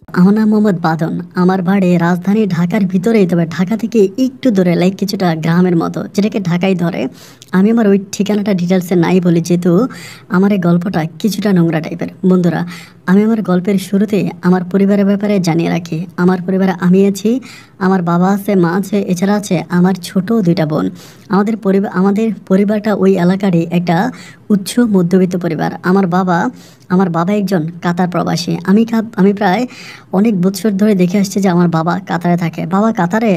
আমার নাম মোহাম্মদ বাদন। আমার বাড়ি রাজধানী ঢাকার ভিতরেই, তবে ঢাকা থেকে একটু দূরে, লাইক কিছুটা গ্রামের মতো, যেটাকে ঢাকাই ধরে। আমি আমার ওই ঠিকানাটা ডিটেলসে নাই বলি, যেহেতু আমার এই গল্পটা কিছুটা নোংরা টাইপের। বন্ধুরা, আমি আমার গল্পের শুরুতে আমার পরিবারের ব্যাপারে জানিয়ে রাখি। আমার পরিবারে আমি আছি, আমার বাবা আছে, মা আছে, এছাড়া আছে আমার ছোট দুইটা বোন। আমাদের পরিবারটা ওই এলাকারই একটা উচ্চ মধ্যবিত্ত পরিবার। আমার বাবা একজন কাতার প্রবাসী। আমি প্রায় অনেক বছর ধরে দেখে আসছি যে আমার বাবা কাতারে থাকে। বাবা কাতারে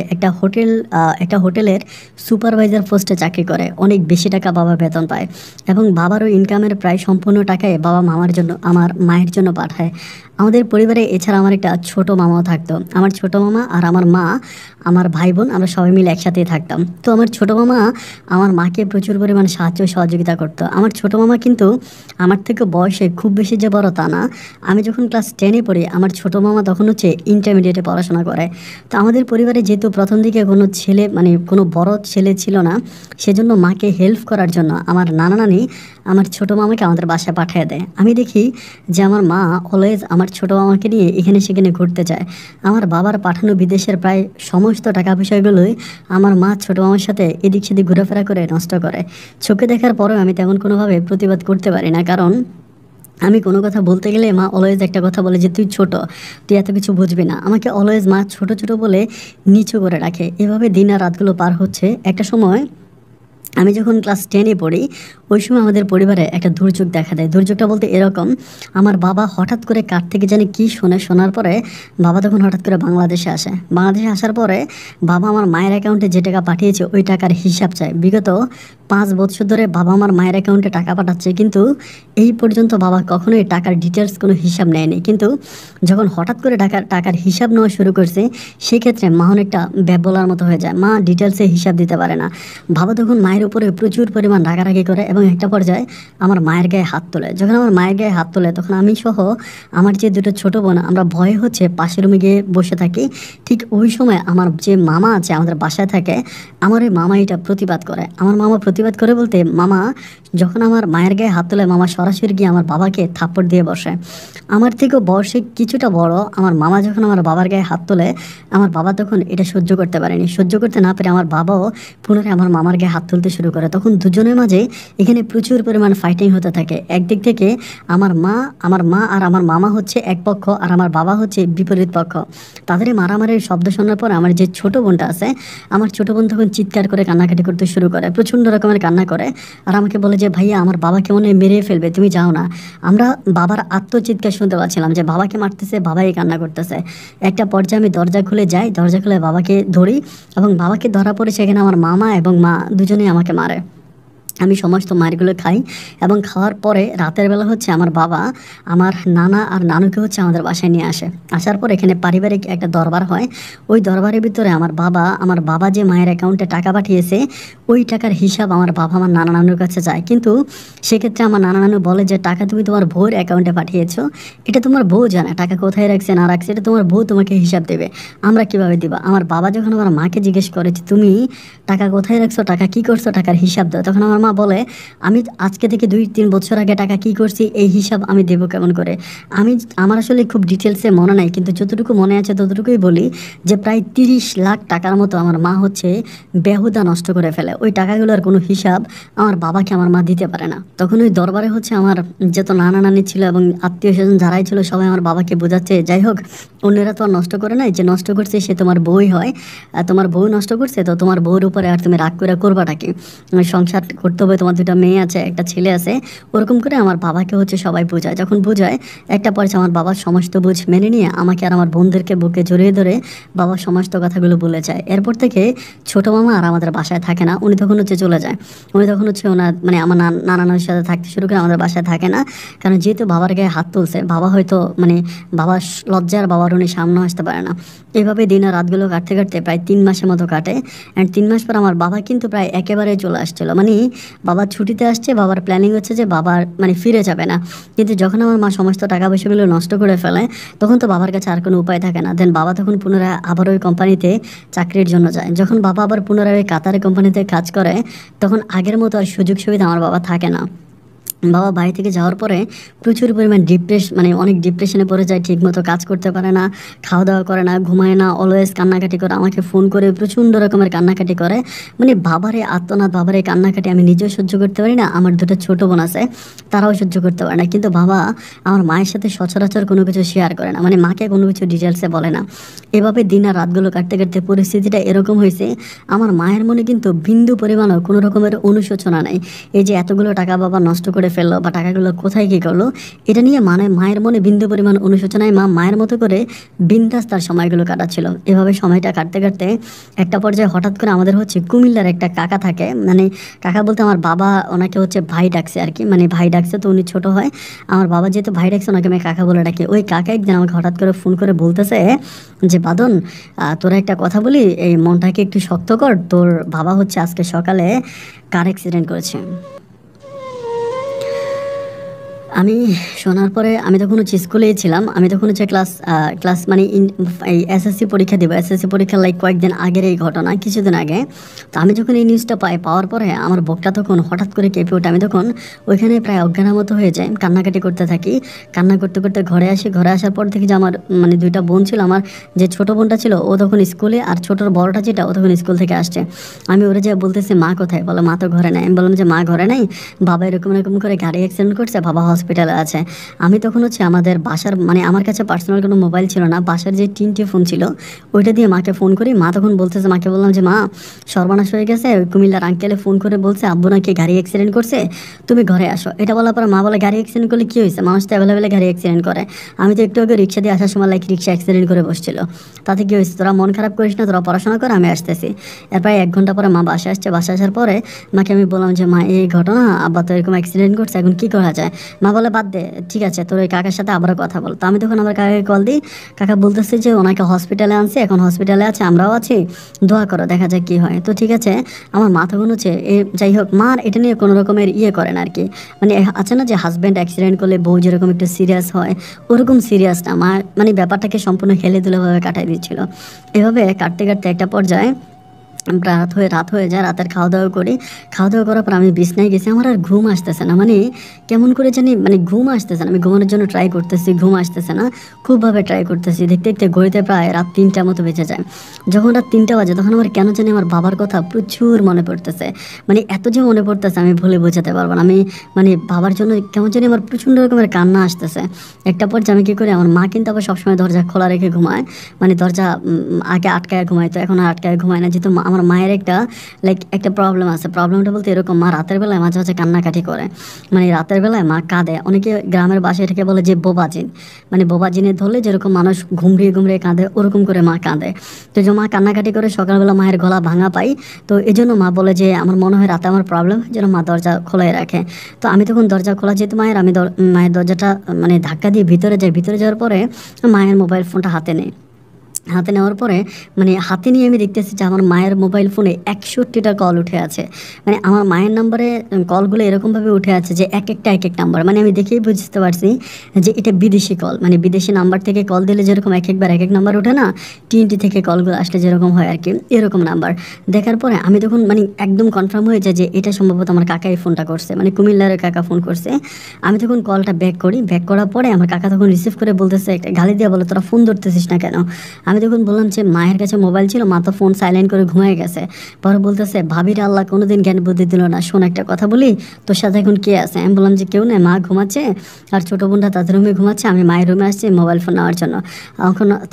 একটা হোটেলের সুপারভাইজার পোস্টে চাকরি করে। অনেক বেশি টাকা বাবা বেতন পায়, এবং বাবারও ইনকামের প্রায় সম্পূর্ণ টাকায় বাবা আমার মায়ের জন্য পাঠায়। আমাদের পরিবারে এছাড়া আমার একটা ছোট মামাও থাকতো। আমার ছোট মামা আর আমার মা, আমার ভাই বোন, আমরা সবাই মিলে একসাথেই থাকতাম। তো আমার ছোট মামা আমার মাকে প্রচুর পরিমাণ সাহায্য সহযোগিতা করতো। আমার ছোট মামা কিন্তু আমার থেকে বয়সে খুব বেশি যে বড় তা না। আমি যখন ক্লাস 10-এ পড়ি, আমার ছোট মামা তখন হচ্ছে ইন্টারমিডিয়েটে পড়াশোনা করে। তো আমাদের পরিবারে যেহেতু প্রথম দিকে কোনো ছেলে, মানে কোনো বড় ছেলে ছিল না, সেজন্য মাকে হেল্প করার জন্য আমার নানা নানি আমার ছোট মামাকে আমাদের বাসায় পাঠিয়ে দেয়। আমি দেখি যে আমার মা অলওয়েজ আমার ছোট মামাকে নিয়ে এখানে সেখানে ঘুরতে যায়। আমার বাবার পাঠানো বিদেশের প্রায় সমস্ত টাকা পয়সাগুলোই আমার মা ছোট মামার সাথে এদিক সেদিক ঘোরাফেরা করে নষ্ট করে। চোখে দেখার পরেও আমি তেমন কোনোভাবে প্রতিবাদ করতে পারি না, কারণ আমি কোনো কথা বলতে গেলে মা অলওয়েজ একটা কথা বলে যে তুই ছোট, তুই এত কিছু বুঝবি না। আমাকে অলওয়েজ মা ছোট ছোট বলে নিচু করে রাখে। এভাবে দিন আর রাতগুলো পার হচ্ছে। একটা সময় আমি যখন ক্লাস 10-এ পড়ি, ওই সময় আমাদের পরিবারে একটা দুর্যোগ দেখা দেয়। দুর্যোগটা বলতে এরকম, আমার বাবা হঠাৎ করে কার থেকে জানি কী শোনার পরে বাবা তখন হঠাৎ করে বাংলাদেশে আসে। বাংলাদেশে আসার পরে বাবা আমার মায়ের অ্যাকাউন্টে যে টাকা পাঠিয়েছে ওই টাকার হিসাব চায়। বিগত 5 বছর ধরে বাবা আমার মায়ের অ্যাকাউন্টে টাকা পাঠাচ্ছে, কিন্তু এই পর্যন্ত বাবা কখনোই টাকার ডিটেলস কোনো হিসাব নেয়নি। কিন্তু যখন হঠাৎ করে টাকার হিসাব নেওয়া শুরু করছে, সেক্ষেত্রে মা অনেকটা ব্যবলার মতো হয়ে যায়। মা ডিটেলসে হিসাব দিতে পারে না। বাবা তখন মায়ের উপরে প্রচুর পরিমাণ রাগারাগি করে, এবং একটা পর্যায়ে আমার মায়ের গায়ে হাত তোলে। যখন আমার মায়ের গায়ে হাত তোলে, তখন আমি সহ আমার যে দুটো ছোটো বোন, আমরা ভয়ে হচ্ছে পাশের রুমে গিয়ে বসে থাকি। ঠিক ওই সময় আমার যে মামা আছে আমাদের বাসায় থাকে, আমার ওই মামা এটা প্রতিবাদ করে। আমার মামা প্রতিবাদ করে বলতে, মামা যখন আমার মায়ের গায়ে হাত তোলে, মামা সরাসরি গিয়ে আমার বাবাকে থাপ্পড় দিয়ে বসে। আমার থেকেও বয়সে কিছুটা বড় আমার মামা যখন আমার বাবার গায়ে হাত তোলে, আমার বাবা তখন এটা সহ্য করতে পারেনি। সহ্য করতে না পেরে আমার বাবাও পুনরায় আমার মামার গায়ে হাত তুলতে শুরু করে। তখন দুজনের মাঝে এখানে প্রচুর পরিমাণ ফাইটিং হতে থাকে। একদিক থেকে আমার মা আর আমার মামা হচ্ছে এক পক্ষ, আর আমার বাবা হচ্ছে বিপরীত পক্ষ। তাদের এই মারামারির শব্দ শোনার পর আমার যে ছোটো বোনটা আছে, আমার ছোটো বোন তখন চিৎকার করে কান্নাকাটি করতে শুরু করে, প্রচণ্ড রকমের কান্না করে। আর আমাকে বলে যে ভাইয়া, আমার বাবাকে মনে হয় মেরে ফেলবে, তুমি যাও না। আমরা বাবার আত্মচিৎকার শুনতে পাচ্ছিলাম যে বাবাকে মারতেছে, বাবাই কান্না করতেছে। একটা পর্যায়ে আমি দরজা খুলে যাই, দরজা খুলে বাবাকে ধরি, এবং বাবাকে ধরা পড়ে সেখানে আমার মামা এবং মা দুজনেই আমাকে মারে। আমি সমস্ত মারগুলো খাই, এবং খাওয়ার পরে রাতের বেলা হচ্ছে আমার বাবা আমার নানা আর নানুকে হচ্ছে আমাদের বাসায় নিয়ে আসে। আসার পর এখানে পারিবারিক একটা দরবার হয়। ওই দরবারের ভিতরে আমার বাবা যে মায়ের অ্যাকাউন্টে টাকা পাঠিয়েছে, ওই টাকার হিসাব আমার বাবা আমার নানা নানুর কাছে যায়। কিন্তু সেক্ষেত্রে আমার নানা নানু বলে যে টাকা তুমি তোমার বউয়ের অ্যাকাউন্টে পাঠিয়েছো, এটা তোমার বউ জানে টাকা কোথায় রাখছে না রাখছে, এটা তোমার বউ তোমাকে হিসাব দেবে, আমরা কিভাবে দিবা। আমার বাবা যখন আমার মাকে জিজ্ঞেস করে যে তুমি টাকা কোথায় রাখছো, টাকা কী করছো, টাকার হিসাব দাও, তখন আমার মা বলে আমি আজকে থেকে 2-3 বছর আগে টাকা কি করছি এই হিসাব আমি দেবো কেমন করে। আমার আসলে খুব ডিটেলসে মনে নাই, কিন্তু যতটুকু মনে আছে ততটুকুই বলি যে প্রায় 30 লাখ টাকার মতো আমার মা হচ্ছে বেহুদা নষ্ট করে ফেলে। ওই টাকাগুলোর কোনো হিসাব আমার বাবাকে আমার মা দিতে পারে না। তখন ওই দরবারে হচ্ছে আমার যত নানা নানি ছিল এবং আত্মীয় স্বজন যারাই ছিল, সবাই আমার বাবাকে বোঝাচ্ছে, যাই হোক অন্যেরা তো আর নষ্ট করে নাই, যে নষ্ট করছে সে তোমার বউই হয়, তোমার বউ নষ্ট করছে, তো তোমার বউর উপরে আর তুমি রাগ করে করবাটা কি, সংসার করতে হবে, তোমার 2টা মেয়ে আছে, একটা ছেলে আছে। ওরকম করে আমার বাবাকে হচ্ছে সবাই বোঝায়। যখন বোঝায়, একটা পর্যায়ে আমার বাবার সমস্ত বুঝ মেনে নিয়ে আমাকে আর আমার বোনদেরকে বুকে জড়িয়ে ধরে বাবার সমস্ত কথাগুলো বলে যায়। এরপর থেকে ছোটো মামা আর আমাদের বাসায় থাকে না, উনি তখন হচ্ছে চলে যায়। উনি তখন হচ্ছে ওনার মানে আমার নানা নানির সাথে থাকতে শুরু করে, আমাদের বাসায় থাকে না। কারণ যেহেতু বাবার গায়ে হাত তুলছে, বাবা হয়তো মানে বাবার লজ্জার বাবার উনি সামনে আসতে পারে না। এইভাবে দিন আর রাতগুলো কাটতে কাটতে প্রায় 3 মাসের মতো কাটে। অ্যান্ড 3 মাস পর আমার বাবা কিন্তু প্রায় একেবারে চলে আসছিল, মানে বাবার ছুটিতে আসছে, বাবার প্ল্যানিং হচ্ছে যে বাবার মানে ফিরে যাবে না। কিন্তু যখন আমার মা সমস্ত টাকা পয়সাগুলো নষ্ট করে ফেলে, তখন তো বাবার কাছে আর কোনো উপায় থাকে না। দেন বাবা তখন পুনরায় আবার ওই কোম্পানিতে চাকরির জন্য যায়। যখন বাবা আবার পুনরায় ওই কাতারে কোম্পানিতে কাজ করে, তখন আগের মতো আর সুযোগ সুবিধা আমার বাবা থাকে না। বাবা বাড়ি থেকে যাওয়ার পরে প্রচুর পরিমাণ মানে অনেক ডিপ্রেশনে পড়ে যায়, ঠিকমতো কাজ করতে পারে না, খাওয়া দাওয়া করে না, ঘুমায় না, অলওয়েজ কান্নাকাটি করে, আমাকে ফোন করে প্রচণ্ড রকমের কান্নাকাটি করে। মানে বাবারে আত্মনাদ, বাবারে কান্নাকাটি আমি নিজেও সহ্য করতে পারি না, আমার দুটো ছোটো বোন আছে তারাও সহ্য করতে পারে না। কিন্তু বাবা আমার মায়ের সাথে সচরাচর কোনো কিছু শেয়ার করে না, মানে মাকে কোনো কিছু ডিটেলসে বলে না। এভাবে দিন আর রাতগুলো কাটতে কাটতে পরিস্থিতিটা এরকম হয়েছে, আমার মায়ের মনে কিন্তু বিন্দু পরিমাণও কোনো রকমের অনুশোচনা নেই। এই যে এতগুলো টাকা বাবা নষ্ট করে ফেললো বা টাকাগুলো কোথায় কী করলো, এটা নিয়ে মানে মায়ের মনে বিন্দু পরিমাণ অনুশোচনায় মা মায়ের মতো করে বিন্দাস তার সময়গুলো কাটাচ্ছিল। এভাবে সময়টা কাটতে কাটতে একটা পর্যায়ে হঠাৎ করে আমাদের হচ্ছে কুমিল্লার একটা কাকা থাকে, মানে কাকা বলতে আমার বাবা ওনাকে হচ্ছে ভাই ডাকছে আর কি, মানে ভাই ডাকছে তো উনি ছোট হয়, আমার বাবা যেহেতু ভাই ডাকছে ওনাকে আমি কাকা বলে ডাকি। ওই কাকা একদিন আমাকে হঠাৎ করে ফোন করে বলতেছে যে বাদন, তোরা একটা কথা বলি, এই মনটাকে একটু শক্ত কর, তোর বাবা হচ্ছে আজকে সকালে কার অ্যাক্সিডেন্ট করেছে। আমি শোনার পরে আমি তখন হচ্ছে স্কুলেই ছিলাম, আমি তখন হচ্ছে ক্লাস মানে এই এসএসসি পরীক্ষা দেবো, এসএসসি পরীক্ষার কয়েকদিন আগের এই ঘটনা, কিছুদিন আগে। তো আমি যখন এই নিউজটা পাওয়ার পরে আমার বুকটা তখন হঠাৎ করে কেঁপে ওঠে, আমি তখন ওইখানে প্রায় অজ্ঞানের মতো হয়ে যাই, কান্নাকাটি করতে থাকি। কান্না করতে করতে ঘরে আসি, ঘরে আসার পর থেকে যে আমার মানে দুইটা বোন ছিল, আমার যে ছোটো বোনটা ছিল ও তখন স্কুলে, আর ছোটোর বড়টা যেটা ও তখন স্কুল থেকে আসছে। আমি ওরা যে বলতেছি মা কোথায়, বলে মা তো ঘরে নাই। আমি বললাম যে মা ঘরে নাই, বাবা এরকম এরকম করে গাড়ি অ্যাক্সিডেন্ট করছে, বাবা হসপিটালে আছে। আমি তখন হচ্ছে আমাদের বাসার মানে আমার কাছে পার্সোনাল কোনো মোবাইল ছিল না, বাসার যে 3টে ফোন ছিল ওইটা দিয়ে মাকে ফোন করি। মা তখন বলতেছে, মাকে বললাম যে মা সর্বনাশ হয়ে গেছে, ওই কুমিল্লার আঙ্কেলে ফোন করে বলছে আব্বু নাকি গাড়ি অ্যাক্সিডেন্ট করছে, তুমি ঘরে আসো। এটা বলার পর মা বলে গাড়ি অ্যাক্সিডেন্ট করলে কী হয়েছে, মানুষ তো অ্যাভেলেবেলে গাড়ি অ্যাক্সিডেন্ট করে। আমি তো একটু আগে রিক্সা দিয়ে আসার সময় রিক্সা অ্যাক্সিডেন্ট করে বসছিল, তাতে কী হয়েছে, তোরা মন খারাপ করিস না, তোরা পড়াশোনা কর, আমি আসতেছি। এরপর 1 ঘন্টা পরে মা বাসা আসছে, বাসা আসার পরে মাকে আমি বললাম যে মা এই ঘটনা, আব্বা তো এরকম অ্যাক্সিডেন্ট করছে, এখন কী করা যায়। মা বলে বাদ দে, ঠিক আছে তোর ওই কাকার সাথে আবার কথা বল। তো আমি তখন আমার কাকাকে কল দিই, কাকা বলতেছে যে ওনাকে হসপিটালে আনছে, এখন হসপিটালে আছে, আমরাও আছি, দোয়া করো দেখা যাক কী হয়। তো ঠিক আছে, আমার মা তখন হচ্ছে যাই হোক মার এটা নিয়ে কোনো রকমের করেন আর কি, মানে আছে না যে হাজব্যান্ড অ্যাক্সিডেন্ট করলে বউ যেরকম একটু সিরিয়াস হয়, ওরকম সিরিয়াস না, মা মানে ব্যাপারটাকে সম্পূর্ণ হেলে দুলেভাবে কাটাই দিচ্ছিল। এভাবে কাটতে কাটতে একটা পর্যায়ে রাত হয়ে যায়, রাতের খাওয়া দাওয়া করি, খাওয়া দাওয়া করার পর আমি বিছনায় গেছি, আমার আর ঘুম আসতেছে না, মানে কেমন করে জানি মানে ঘুম আসতেছে না, আমি ঘুমানোর জন্য ট্রাই করতেছি, ঘুম আসতেছে না, খুবভাবে ট্রাই করতেছি, দেখতে দেখতে ঘড়িতে প্রায় রাত 3টার মতো বেঁচে যায়। যখন রাত 3টা বাজে তখন আমার কেন জানি আমার বাবার কথা প্রচুর মনে পড়তেছে, মানে এত যে মনে পড়তেছে আমি ভুলে বোঝাতে পারবো না। আমি মানে বাবার জন্য কেমন জানি আমার প্রচণ্ড রকমের কান্না আসতেছে। একটা পর্যায়ে আমি কী করি, আমার মা কিন্তু আবার সবসময় দরজা খোলা রেখে ঘুমায়, মানে দরজা আগে আটকায় ঘুমায়, তো এখন আর আটকায় ঘুমায় না, যেহেতু আমার মায়ের একটা প্রবলেম আছে। প্রবলেমটা বলতে এরকম, মা রাতের বেলায় মাঝে মাঝে কান্নাকাটি করে, মানে রাতের বেলায় মা কাঁদে, অনেকে গ্রামের বাসায় এটাকে বলে যে বোবাজিন, মানে বোবাজিনে ধরলে যেরকম মানুষ ঘুমড়িয়ে ঘুমড়িয়ে কাঁদে ওরকম করে মা কাঁদে। তো যে মা কান্নাকাটি করে সকালবেলা মায়ের গলা ভাঙা পাই, তো এই জন্য মা বলে যে আমার মনে হয় রাতে আমার প্রবলেম, যেন মা দরজা খোলাই রাখে। তো আমি তখন দরজা খোলা যেহেতু মায়ের, আমি মায়ের দরজাটা মানে ধাক্কা দিয়ে ভিতরে যাই, ভিতরে যাওয়ার পরে মায়ের মোবাইল ফোনটা হাতে নেই, হাতে নেওয়ার পরে মানে হাতে নিয়ে আমি দেখতেছি যে আমার মায়ের মোবাইল ফোনে 61টা কল উঠে আছে, মানে আমার মায়ের নাম্বারে কলগুলো এরকমভাবে উঠে আছে যে এক এক নাম্বার, মানে আমি দেখেই বুঝতে পারছি যে এটা বিদেশি কল, মানে বিদেশি নাম্বার থেকে কল দিলে যেরকম একবার এক নাম্বার ওঠে না, টিএনটি থেকে কলগুলো আসলে যেরকম হয় আর কি, এরকম নাম্বার দেখার পরে আমি তখন মানে একদম কনফার্ম হয়ে যায় যে এটা সম্ভবত আমার কাকাই ফোনটা করছে, মানে কুমিল্লার কাকা ফোন করছে। আমি তখন কলটা ব্যাক করি, ব্যাক করার পরে আমার কাকা তখন রিসিভ করে বলতেছে, একটা গালি দিয়ে বলে তোরা ফোন ধরতেছিস না কেন। আমি তখন বললাম যে মায়ের কাছে মোবাইল ছিল, মা তো ফোন সাইলেন্ট করে ঘুমিয়ে গেছে। পরে বলতেছে ভাবির আল্লাহ কোনোদিন জ্ঞান বুদ্ধি দিল না, শোন একটা কথা বলি, তোর সাথে এখন কে আছে। আমি বললাম যে কেউ নেই, মা ঘুমাচ্ছে আর ছোটো বোনটা তাদের রুমে ঘুমাচ্ছে, আমি মায়ের রুমে আসছি মোবাইল ফোন নেওয়ার জন্য।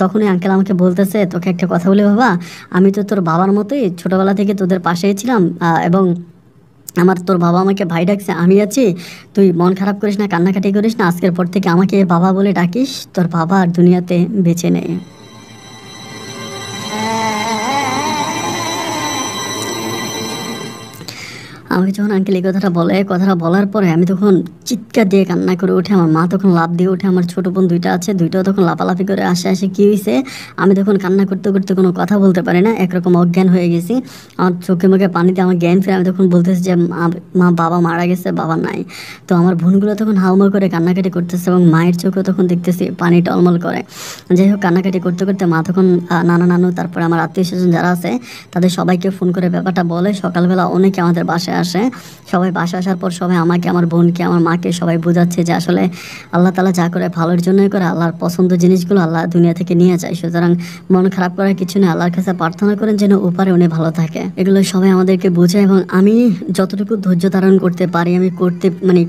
তখনই আঙ্কেল আমাকে বলতেছে তোকে একটা কথা বলি বাবা, আমি তো তোর বাবার মতোই ছোটোবেলা থেকে তোদের পাশেই ছিলাম, এবং তোর বাবা আমাকে ভাই ডাকছে, আমি আছি, তুই মন খারাপ করিস না, কান্নাকাটি করিস না, আজকের পর থেকে আমাকে বাবা বলে ডাকিস, তোর বাবা আর দুনিয়াতে বেঁচে নেই। আমাকে যখন আঙ্কেল এই কথাটা বলার পরে আমি তখন চিৎকার দিয়ে কান্না করে উঠে, আমার মা তখন লাফ দিয়ে উঠে, আমার ছোটো বোন 2টা আছে, 2টাও তখন লাফালাফি করে আসে কী হয়েছে। আমি তখন কান্না করতে করতে কোনো কথা বলতে পারি না, একরকম অজ্ঞান হয়ে গেছি, আমার চোখে মুখে পানিতে আমার জ্ঞান ফিরে। আমি তখন বলতেছি যে মা বাবা মারা গেছে, বাবা নাই। তো আমার বোনগুলো তখন হাউমা করে কান্নাকাটি করতেছে, এবং মায়ের চোখেও তখন দেখতেছি পানি টলমল করে। যাই হোক কান্নাকাটি করতে করতে মা তখন নানু তারপরে আমার আত্মীয় স্বজন যারা আছে তাদের সবাইকে ফোন করে ব্যাপারটা বলে। সকালবেলা অনেকে আমাদের বাসায় আসে, আসে। সবাই বাসা আসার পর সবাই আমাকে, আমার বোনকে, আমার মাকে সবাই বোঝাচ্ছে যে আসলে আল্লাহ তাআলা যা করে ভালোর জন্যই করে। আল্লাহর পছন্দ জিনিসগুলো আল্লাহ দুনিয়া থেকে নিয়ে যায়। সুতরাং মন খারাপ করার কিছু নেই। আল্লাহর কাছে প্রার্থনা করেন যেন ওপারে উনি ভালো থাকে। এগুলো সবাই আমাদেরকে বোঝায় এবং আমি যতটুকু ধৈর্য ধারণ করতে পারি আমি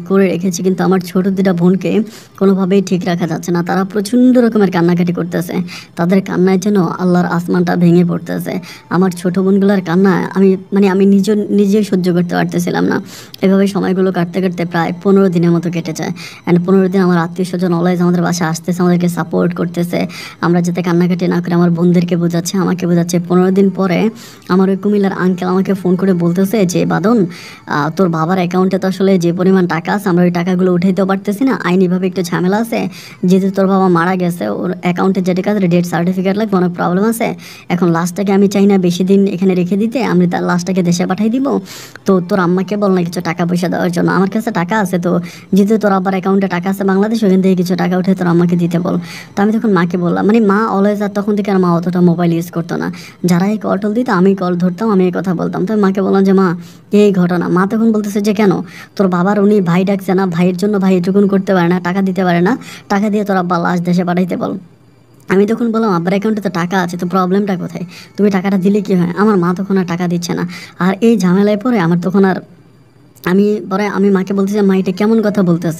করে রেখেছি। কিন্তু আমার ছোট 2টা বোনকে কোনোভাবেই ঠিক রাখা যাচ্ছে না। তারা প্রচণ্ড রকমের কান্নাকাটি করতেছে। তাদের কান্নায় যেন আল্লাহর আসমানটা ভেঙে পড়তেছে। আমার ছোট বোনগুলোর কান্না আমি নিজেই সহ্য করতে পারতেছিলাম না। এভাবে সময়গুলো কাটতে কাটতে প্রায় 15 দিনের মতো কেটে যায়। অ্যান্ড 15 দিন আমার আত্মীয়স্বজন অলওয়েজ আমাদের বাসায় আসতেছে, আমাদেরকে সাপোর্ট করতেছে। আমরা যাতে কান্নাকাটি না করে আমার বোনদেরকে বোঝাচ্ছে, আমাকে বোঝাচ্ছে। 15 দিন পরে আমার ওই কুমিল্লার আঙ্কেল আমাকে ফোন করে বলতেছে যে বাদন, তোর বাবার অ্যাকাউন্টে তো আসলে যে পরিমাণ টাকা আছে আমরা ওই টাকাগুলো উঠাইতেও পারতেছি না, আইনিভাবে একটু ঝামেলা আছে। যেহেতু তোর বাবা মারা গেছে, ওর অ্যাকাউন্টে যে টাকা ডেথ সার্টিফিকেট লাগবে, অনেক প্রবলেম আছে। এখন লাশটাকে আমি চাই না বেশি দিন এখানে রেখে দিতে, আমি তার লাশটাকে দেশে পাঠিয়ে দিব। তো তোর আম্মাকে বল না কিছু টাকা পয়সা দেওয়ার জন্য। আমার কাছে টাকা আছে, তো যেহেতু তোর আব্বার অ্যাকাউন্টে টাকা আছে বাংলাদেশ, ওখান থেকে কিছু টাকা উঠে তোর আম্মাকে দিতে বল। তো আমি তখন মাকে বললাম, মা অলওয়েজ, আর তখন থেকে আর মা অতটা মোবাইল ইউজ করতো না। যারা এই কল টল দিত আমি কল ধরতাম, আমি এই কথা বলতাম। তো মাকে বললাম যে মা এই ঘটনা। মা তখন বলতেছে যে কেন, তোর বাবার উনি ভাই ডাকছে না, ভাইয়ের জন্য ভাই এটুকুন করতে পারে না, টাকা দিতে পারে না, টাকা দিয়ে তোর আব্বা লাশ দেশে পাঠাইতে বল। আমি তখন বললাম আব্বার অ্যাকাউন্টে তো টাকা আছে, তো প্রবলেমটা কোথায়, তুমি টাকাটা দিলে কি হয়। আমার মা তখন আর টাকা দিচ্ছে না। আর এই ঝামেলায় পরে আমার তখন আর আমি মাকে বলতেছি, মা এটা কেমন কথা বলতেছ,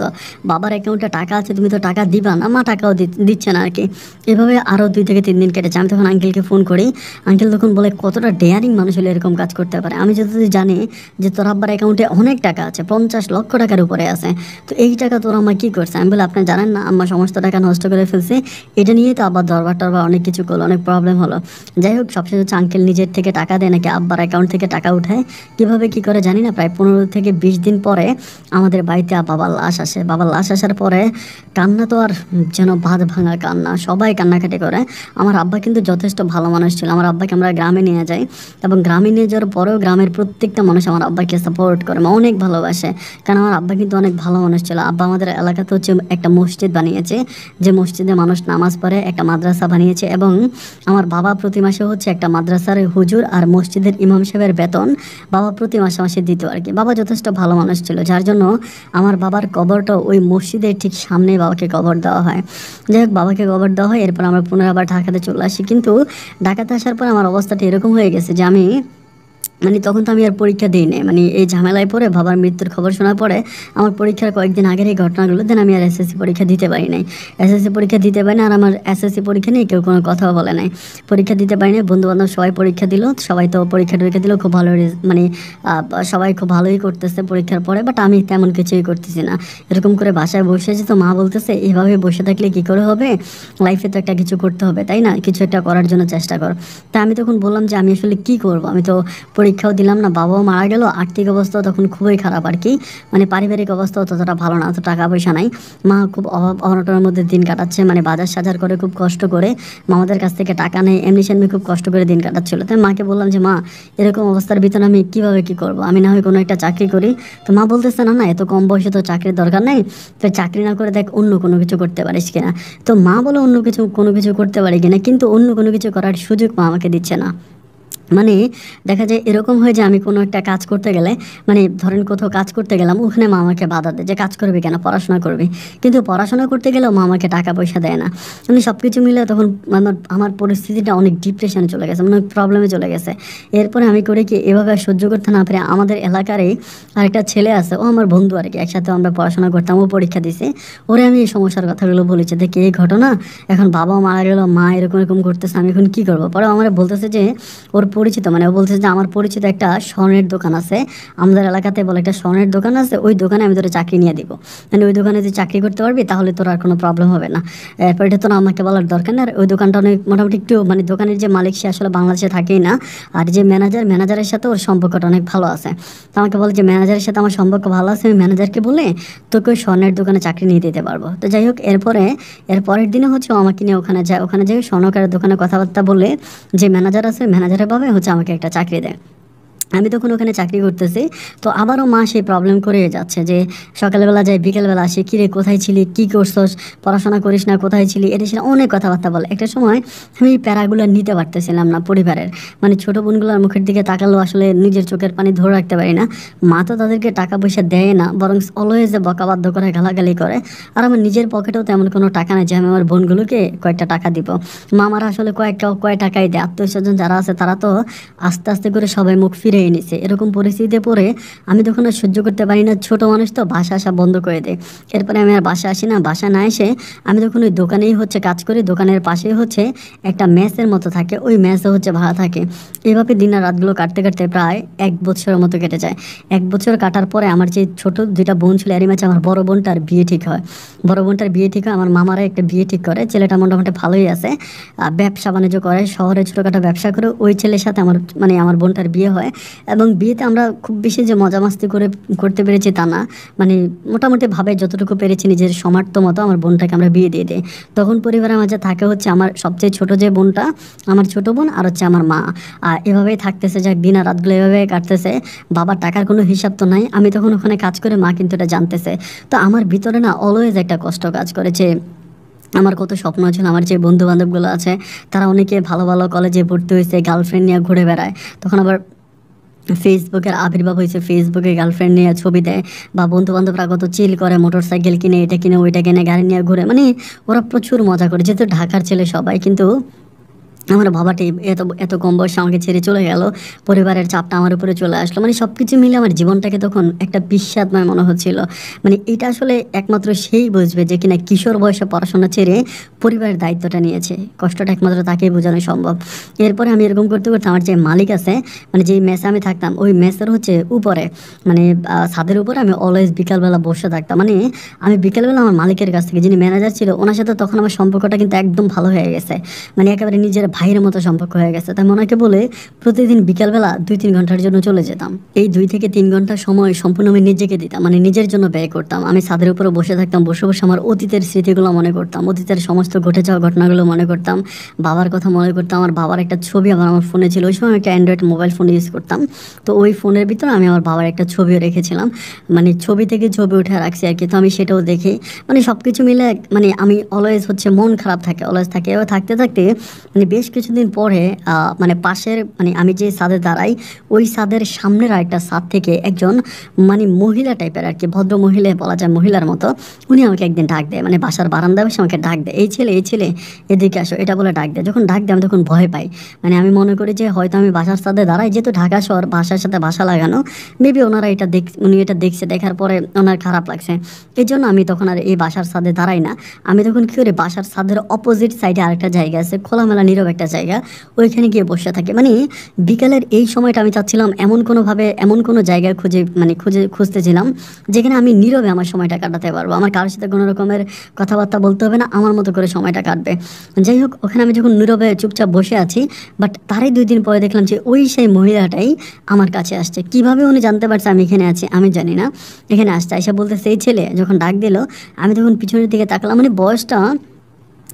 বাবার অ্যাকাউন্টে টাকা আছে, তুমি তো টাকা দিবা না। মা টাকাও দিচ্ছে না আর কি। এভাবে আরও 2 থেকে 3 দিন কেটেছে। আমি তখন আঙ্কেলকে ফোন করি। আঙ্কেল তখন বলে কতটা ডেয়ারিং মানুষ হলে এরকম কাজ করতে পারে। আমি যতদূর জানি যে তোর আব্বার অ্যাকাউন্টে অনেক টাকা আছে, 50 লক্ষ টাকার উপরে আছে। তো এই টাকা তোর আম্মা কী করছে। আমি বলে আপনি জানেন না, আম্মা সমস্ত টাকা নষ্ট করে ফেলছে। এটা নিয়েই তো আব্বার দরবার টরবার অনেক কিছু করলো, অনেক প্রবলেম হলো। যাই হোক, সবশেষে হচ্ছে আঙ্কেল নিজের থেকে টাকা দেয় নাকি আব্বার অ্যাকাউন্ট থেকে টাকা উঠায়, কীভাবে কী করে জানি না। প্রায় 15 থেকে 20 দিন পরে আমাদের বাড়িতে বাবার লাশ আসে। বাবার লাশ আসার পরে কান্না তো আর যেন বাঁধ ভাঙা কান্না, সবাই কান্নাকাটি করে। আমার আব্বা কিন্তু যথেষ্ট ভালো মানুষ ছিল। আমার আব্বাকে আমরা গ্রামে নিয়ে যাই এবং গ্রামে নিয়ে যাওয়ার পরেও গ্রামের প্রত্যেকটা মানুষ আমার আব্বাকে সাপোর্ট করে, অনেক ভালোবাসে। কারণ আমার আব্বা কিন্তু অনেক ভালো মানুষ ছিল। আব্বা আমাদের এলাকাতে হচ্ছে একটা মসজিদ বানিয়েছে, যে মসজিদে মানুষ নামাজ পড়ে, একটা মাদ্রাসা বানিয়েছে। এবং আমার বাবা প্রতি মাসে হচ্ছে একটা মাদ্রাসার হুজুর আর মসজিদের ইমাম সাহেবের বেতন বাবা প্রতি মাসে মাসে দিত আর কি। বাবা যথেষ্ট ভালো মানুষ ছিল, যার জন্য আমার বাবার কবরটা ওই মসজিদের ঠিক সামনে বাবাকে কবর দেওয়া হয়। যাই হোক, বাবাকে কবর দেওয়া হয়। এরপর আমরা পুনরায় আবার ঢাকাতে চলে আসি। কিন্তু ঢাকাতে আসার পর আমার অবস্থাটা এরকম হয়ে গেছে যে আমি তখন তো আমি আর পরীক্ষা দিই নাই। এই ঝামেলায় পড়ে বাবার মৃত্যুর খবর শোনার পরে আমার পরীক্ষার কয়েকদিন আগের এই ঘটনাগুলো দেন আমি আর এসএসসি পরীক্ষা দিতে পারি নাই। এসএসসি পরীক্ষা দিতে পারি না, আর আমার এসএসসি পরীক্ষা নিয়ে কেউ কোনো কথাও বলে নাই। পরীক্ষা দিতে পারি না, বন্ধুবান্ধব সবাই পরীক্ষা দিল, সবাই তো পরীক্ষা দিল খুব ভালো, সবাই খুব ভালোই করতেছে পরীক্ষার পরে। বাট আমি তেমন কিছুই করতেছি না। এরকম করে বাসায় বসে আছি, তো মা বলতেছে এভাবে বসে থাকলে কী করে হবে, লাইফে তো একটা কিছু করতে হবে, তাই না, কিছু একটা করার জন্য চেষ্টা কর। তা আমি তখন বললাম যে আমি আসলে কী করবো, আমি তো পরীক্ষাও দিলাম না, বাবাও মারা গেল, আর্থিক অবস্থাও তখন খুবই খারাপ আর কি। পারিবারিক অবস্থাও ততটা ভালো না, অত টাকা পয়সা নাই। মা খুব অনটনের মধ্যে দিন কাটাচ্ছে, বাজার সাজার করে খুব কষ্ট করে, মামাদের কাছ থেকে টাকা নেই, এমনি সেমনি খুব কষ্ট করে দিন কাটাচ্ছিল। তাই মাকে বললাম যে মা এরকম অবস্থার ভিতরে আমি কীভাবে কী করবো, আমি না হয় কোনো একটা চাকরি করি। তো মা বলতেছে না এত কম বয়সে তো চাকরির দরকার নেই, তো চাকরি না করে দেখ অন্য কোনো কিছু করতে পারিস কিনা। তো মা বলে অন্য কোনো কিছু করতে পারি কিনা, কিন্তু অন্য কোনো কিছু করার সুযোগ মা আমাকে দিচ্ছে না। দেখা যায় এরকম হয় যে আমি কোনো একটা কাজ করতে গেলে, ধরেন কোথাও কাজ করতে গেলাম, ওখানে মা আমাকে বাধা দেয় যে কাজ করবি কেন, পড়াশোনা করবি। কিন্তু পড়াশোনা করতে গেলেও মা আমাকে টাকা পয়সা দেয় না। সব কিছু মিলে তখন আমার পরিস্থিতিটা অনেক ডিপ্রেশনে চলে গেছে, অনেক প্রবলেমে চলে গেছে। এরপরে আমি করে কি এভাবে সহ্য করতে না পেরে আমাদের এলাকারই আরেকটা ছেলে আছে, ও আমার বন্ধু আর কি, একসাথে আমরা পড়াশোনা করতাম, ও পরীক্ষা দিছে। ওরে আমি এই সমস্যার কথাগুলো বলেছি, দেখি এই ঘটনা, এখন বাবা মারা গেল, মা এরকম করতেছে, আমি এখন কী করবো। পরে আমার বলতেছে যে ওর পরিচিত, ও বলছে যে আমার পরিচিত একটা স্বর্ণের দোকান আছে আমাদের এলাকাতে, বলে একটা স্বর্ণের দোকান আছে, ওই দোকানে আমি তোরা চাকরি নিয়ে দিব। ওই দোকানে তুই চাকরি করতে পারবি, তাহলে তোর আর কোনো প্রবলেম হবে না। এরপর এটা তোর আমাকে বলার দরকার না। আর ওই দোকানটা অনেক মোটামুটি একটু দোকানের যে মালিক সে আসলে বাংলাদেশে থাকেই না, আর যে ম্যানেজারের সাথে ওর সম্পর্কটা অনেক ভালো আছে। তো আমাকে বলে যে ম্যানেজারের সাথে আমার সম্পর্ক ভালো আছে, আমি ম্যানেজারকে বলে তোকে ওই স্বর্ণের দোকানে চাকরি নিয়ে দিতে পারবো। তো যাই হোক, এর পরের দিনে হচ্ছে আমাকে নিয়ে ওখানে যায় স্বর্ণকারের দোকানে কথাবার্তা বলে যে ম্যানেজার আছে, ম্যানেজারের ভাবে হচ্ছে আমাকে একটা চাকরি দেয়। আমি তখন ওখানে চাকরি করতেছি। তো আবারও মা সেই প্রবলেম করে যাচ্ছে যে সকালবেলা যায় বিকেলবেলা আসে, কিরে কোথায় ছিলি, কী করছস, পড়াশোনা করিস না, কোথায় ছিলি, এটা ছিল অনেক কথাবার্তা বলে। একটা সময় আমি এই প্যারাগুলো নিতে পারতেছিলাম না পরিবারের, মানে ছোটো বোনগুলোর মুখের দিকে তাকালেও আসলে নিজের চোখের পানি ধরে রাখতে পারি না। মা তো তাদেরকে টাকা পয়সা দেয় না, বরং অলওয়েজ বকাবাধ্য করে, গালাগালি করে। আর আমার নিজের পকেটেও তেমন কোনো টাকা নেই যে আমি আমার বোনগুলোকে কয়েকটা টাকা দিব। মামারা আসলে কয় টাকাই দেয়, আত্মীয় স্বজন যারা আছে তারা তো আস্তে আস্তে করে সবাই মুখ ফিরে এনেছে। এরকম পরিস্থিতিতে পড়ে আমি তখন আর সহ্য করতে পারি না, ছোট মানুষ তো বাসা আসা বন্ধ করে দেয়। এরপরে আমি আর বাসা আসি না, বাসা না এসে আমি তখন ওই দোকানেই কাজ করি। দোকানের পাশেই একটা মেসের মতো থাকে, ওই মেসে ভাড়া থাকে। এভাবে দিন আর রাতগুলো কাটতে কাটতে প্রায় 1 বছরের মতো কেটে যায়। 1 বছর কাটার পরে আমার যে ছোট 2টা বোন ছিল, এরই মাঝে আমার বড় বোনটার বিয়ে ঠিক হয়। বড় বোনটার বিয়ে ঠিক হয়, আমার মামারা একটা বিয়ে ঠিক করে। ছেলেটা মোটামুটি ভালোই আছে, ব্যবসা বাণিজ্য করে, শহরে ছোটোখাটো ব্যবসা করে। ওই ছেলের সাথে আমার বোনটার বিয়ে হয়। এবং বিয়েতে আমরা খুব বেশি যে মজা মাস্তি করতে পেরেছি তা না, মানে মোটামুটি ভাবে যতটুকু পেরেছি নিজের সামর্থ্য মতো আমার বোনটাকে আমরা বিয়ে দিয়ে দিই। তখন পরিবারের মাঝে থাকে আমার সবচেয়ে ছোট যে বোনটা, আমার ছোট বোন, আর আমার মা। আর এভাবেই থাকতেছে, যাক দিন আর রাতগুলো এভাবে কাটতেছে। বাবার টাকার কোনো হিসাব তো নাই। আমি তখন ওখানে কাজ করে, মা কিন্তু এটা জানতেছে। তো আমার ভিতরে না অলওয়েজ একটা কষ্ট কাজ করেছে। আমার কত স্বপ্ন ছিল, আমার যে বন্ধু বান্ধবগুলো আছে তারা অনেকে ভালো ভালো কলেজে ভর্তি হয়েছে, গার্লফ্রেন্ড নিয়ে ঘুরে বেড়ায়। তখন আবার ফেসবুকের আবির্ভাব হয়েছে, ফেসবুকে গার্লফ্রেন্ড নিয়ে ছবি দেয়, বা বন্ধু বান্ধবরা কত চিল করে, মোটর সাইকেল কিনে, এটা কিনে, ওইটা কিনে, গাড়ি নিয়ে ঘুরে, মানে ওরা প্রচুর মজা করে। যেহেতু ঢাকার ছেলে সবাই, কিন্তু আমার বাবাটি এত এত কম বয়সে আমাকে ছেড়ে চলে গেল, পরিবারের চাপটা আমার উপরে চলে আসলো। মানে সব কিছু মিলে আমার জীবনটাকে তখন একটা বিষাদময় মনে হচ্ছিল। মানে এটা আসলে একমাত্র সেই বুঝবে যে কিনা কিশোর বয়সে পড়াশোনা ছেড়ে পরিবারের দায়িত্বটা নিয়েছে। কষ্টটা একমাত্র তাকেই বোঝানো সম্ভব। এরপরে আমি এরকম করতে করতে আমার যে মালিক আছে, মানে যেই মেসে আমি থাকতাম, ওই মেসের উপরে, মানে ছাদের উপরে আমি অলওয়েজ বিকালবেলা বসে থাকতাম। মানে আমি বিকালবেলা আমার মালিকের কাছ থেকে, যিনি ম্যানেজার ছিল, ওনার সাথে তখন আমার সম্পর্কটা কিন্তু একদম ভালো হয়ে গেছে, মানে একেবারে নিজের ভাইয়ের মতো সম্পর্ক হয়ে গেছে। তাই ওনাকে বলে প্রতিদিন বিকালবেলা 2-3 ঘন্টার জন্য চলে যেতাম। এই 2 থেকে 3 ঘন্টা সময় সম্পূর্ণ আমি নিজেকে দিতাম, মানে নিজের জন্য ব্যয় করতাম। আমি ছাদের উপরে বসে থাকতাম, বসে বসে আমার অতীতের স্মৃতিগুলো মনে করতাম, অতীতের সমস্ত ঘটে যাওয়া ঘটনাগুলো মনে করতাম, বাবার কথা মনে করতাম। আমার বাবার একটা ছবি আমার ফোনে ছিল, ওই সময় আমি একটা অ্যান্ড্রয়েড মোবাইল ফোন ইউজ করতাম। তো ওই ফোনের ভিতরে আমি আমার বাবার একটা ছবিও রেখেছিলাম, মানে ছবি থেকে ছবি উঠে রাখছি আর কি। তো আমি সেটাও দেখি, মানে সব কিছু মিলে মানে আমি অলওয়েজ মন খারাপ থাকে, অলওয়েজ থাকে। এবার থাকতে থাকতে মানে বেশ কিছুদিন পরে মানে পাশের, মানে আমি যে ছাদে দাঁড়াই, ওই ছাদের সামনের আরেকটা ছাদ থেকে একজন মানে মহিলা টাইপের আর কি, ভদ্র মহিলা বলা যায়, মহিলার মতো, উনি আমাকে একদিন ডাক দেয়, মানে বাসার বারান্দায় বসে আমাকে ডাক দেয়, এই ছেলে এদিকে আসো, এটা বলে ডাক দেয়। যখন ডাক দেয় আমি তখন ভয় পাই, মানে আমি মনে করি যে হয়তো আমি বাসার ছাদে দাঁড়াই, যেহেতু ঢাকা শহর, বাসার সাথে বাসা লাগানো, মেবি ওনারা উনি এটা দেখছে, দেখার পরে ওনার খারাপ লাগছে। এই জন্য আমি তখন আর এই বাসার ছাদে দাঁড়াই না। আমি তখন কী করি, বাসার ছাদের অপোজিট সাইডে আরেকটা জায়গা আছে, খোলামেলা নীরব একটা জায়গা, ওইখানে গিয়ে বসে থাকে। মানে বিকালের এই সময়টা আমি চাচ্ছিলাম এমন কোনো জায়গায় খুঁজতেছিলাম যেখানে আমি নীরবে আমার সময়টা কাটাতে পারবো, আমার কারোর সাথে কোনো রকমের কথাবার্তা বলতে হবে না, আমার মতো করে সময়টা কাটবে। যাই হোক, ওখানে আমি যখন নীরবে চুপচাপ বসে আছি, বাট তারই 2 দিন পরে দেখলাম যে ওই সেই মহিলাটাই আমার কাছে আসছে। কিভাবে উনি জানতে পারছে আমি এখানে আছি আমি জানি না, এখানে আসছে, এসে বলতে সেই ছেলে যখন ডাক দিল, আমি তখন পিছনের দিকে তাকালাম। মানে বয়সটা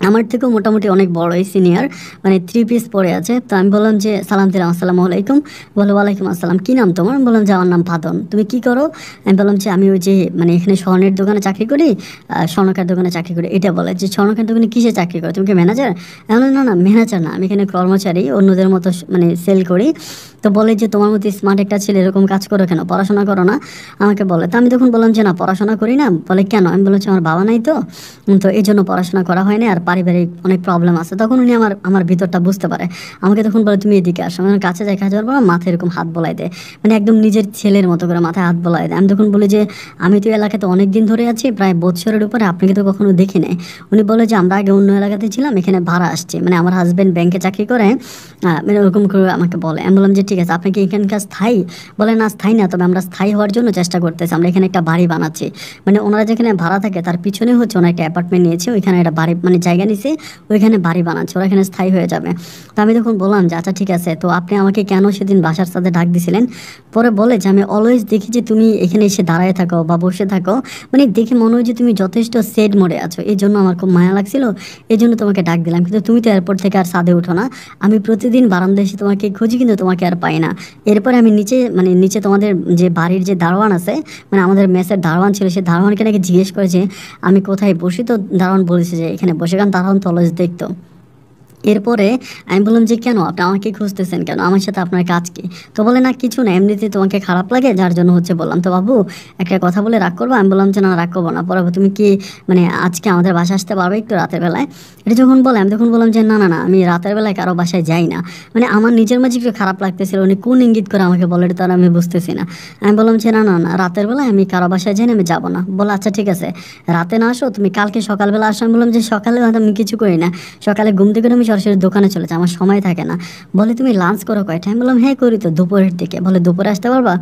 আমার থেকেও মোটামুটি অনেক বড়ই, সিনিয়র, মানে 3 পিস পরে আছে। তো আমি বললাম যে সালাম দিলাম, আসসালামু আলাইকুম। বলো ওয়ালাইকুম আসসালাম, কী নাম তোমার? বললাম যে আমার নাম ভাদন। তুমি কি করো? আমি বললাম যে আমি ওই যে মানে এখানে স্বর্ণের দোকানে চাকরি করি, স্বর্ণকার দোকানে চাকরি করি। এটা বলে যে স্বর্ণকার দোকানে কিসে চাকরি করো, তুমি কি ম্যানেজার? আমি বললাম না ম্যানেজার না, আমি এখানে কর্মচারী, অন্যদের মতো মানে সেল করি। তো বলে যে তোমার মতো স্মার্ট একটা ছেলে এরকম কাজ করো কেন, পড়াশোনা করো না? আমাকে বলে। তো আমি তখন বললাম যে না, পড়াশোনা করি না। বলে কেন? আমি বলেছি আমার বাবা নাই, তো এই জন্য পড়াশোনা করা হয় না, আর পারিবারিক অনেক প্রবলেম আছে। তখন উনি আমার ভিতরটা বুঝতে পারে, আমাকে তখন বলে তুমি এদিকে আসো। আমি কাছে যাই, কাছে যাওয়ার পর মাথায় এরকম হাত বোলাই দেয়, মানে একদম নিজের ছেলের মতো করে মাথায় হাত বোলাই দেয়। আমি তখন বলি যে আমি তো এলাকাতে অনেক দিন ধরে আছি, প্রায় বছরের উপরে, আপনাকে তো কখনো দেখি নাই। উনি বলে যে আমরা আগে অন্য এলাকাতে ছিলাম, এখানে ভাড়া আসছি, মানে আমার হাজব্যান্ড ব্যাংকে চাকরি করে, মানে ওরকম করে আমাকে বলে। আমি বললাম যে ঠিক আছে, আপনি কি এখানকার স্থায়ী? বলে না স্থায়ী না, তবে আমরা স্থায়ী হওয়ার জন্য চেষ্টা করতেছি, আমরা এখানে একটা বাড়ি বানাচ্ছি। মানে ওনারা যেখানে ভাড়া থাকে তার পিছনে ওনার একটা অ্যাপার্টমেন্ট নিয়েছে, ওইখানে একটা বাড়ি মানে জায়গা জায়গা নিছে, ওইখানে বাড়ি বানাচ্ছে, ওরা এখানে স্থায়ী হয়ে যাবে। তো আমি তখন বললাম যে আচ্ছা ঠিক আছে, তো আপনি আমাকে কেন সেদিন বাসার সাথে ডাক দিছিলেন? পরে বলে যে আমি অলওয়েজ দেখি যে তুমি এখানে এসে দাঁড়ায় থাকো বা বসে থাকো, মানে দেখে মনে হয় যে তুমি যথেষ্ট সেড মোডে আছো, এই জন্য আমার খুব মায়া লাগছিল, এই জন্য তোমাকে ডাক দিলাম। কিন্তু তুমি তো এয়ারপোর্ট থেকে আর ছাদে ওঠো না, আমি প্রতিদিন বারান্দায় এসে তোমাকে খুঁজি কিন্তু তোমাকে আর পাই না। এরপরে আমি নিচে তোমাদের যে বাড়ির যে দারোয়ান আছে, মানে আমাদের মেসের দারোয়ান ছিল, সে দারোয়ানকে নাকি জিজ্ঞেস করেছে আমি কোথায় বসি, তো দারোয়ান বলেছে যে এখানে বসে, কারণ দারোয়ান তো অলওয়েজ দেখতো। এরপরে আমি বললাম যে কেন আপনি আমাকে খুঁজতেছেন কেন, আমার সাথে আপনার কাজ কি? তো বলে না কিছু না, এমনিতে তোমাকে খারাপ লাগে যার জন্য হচ্ছে বললাম। তো বাবু একটা কথা বলে রাগ করবো? আমি বললাম যে না রাগ করবো না। পরে তুমি কি মানে আজকে আমাদের বাসায় আসতে পারবে একটু রাতের বেলায়? এটা যখন বলে আমি তখন বললাম যে না না না, আমি রাতের বেলায় কারো বাসায় যাই না। মানে আমার নিজের মাঝে একটু খারাপ লাগতেছিল, উনি কোন ইঙ্গিত করে আমাকে বলে এটা তো আর আমি বুঝতেছি না। আমি বললাম যে না না না, রাতের বেলায় আমি কারো বাসায় যাই না, আমি যাবো না। বলে আচ্ছা ঠিক আছে, রাতে না আসো, তুমি কালকে সকালবেলা আসো। আমি বললাম যে সকালে আমি কিছু করি না, সকালে ঘুম থেকে আমি সরাসরি দোকানে চলে যাই, আমার সময় থাকে না। বলে তুমি লাঞ্চ করো কয়টা? আমি বললাম হ্যাঁ করি তো, দুপুরের দিকে। বলে দুপুরে আসতে পারবা?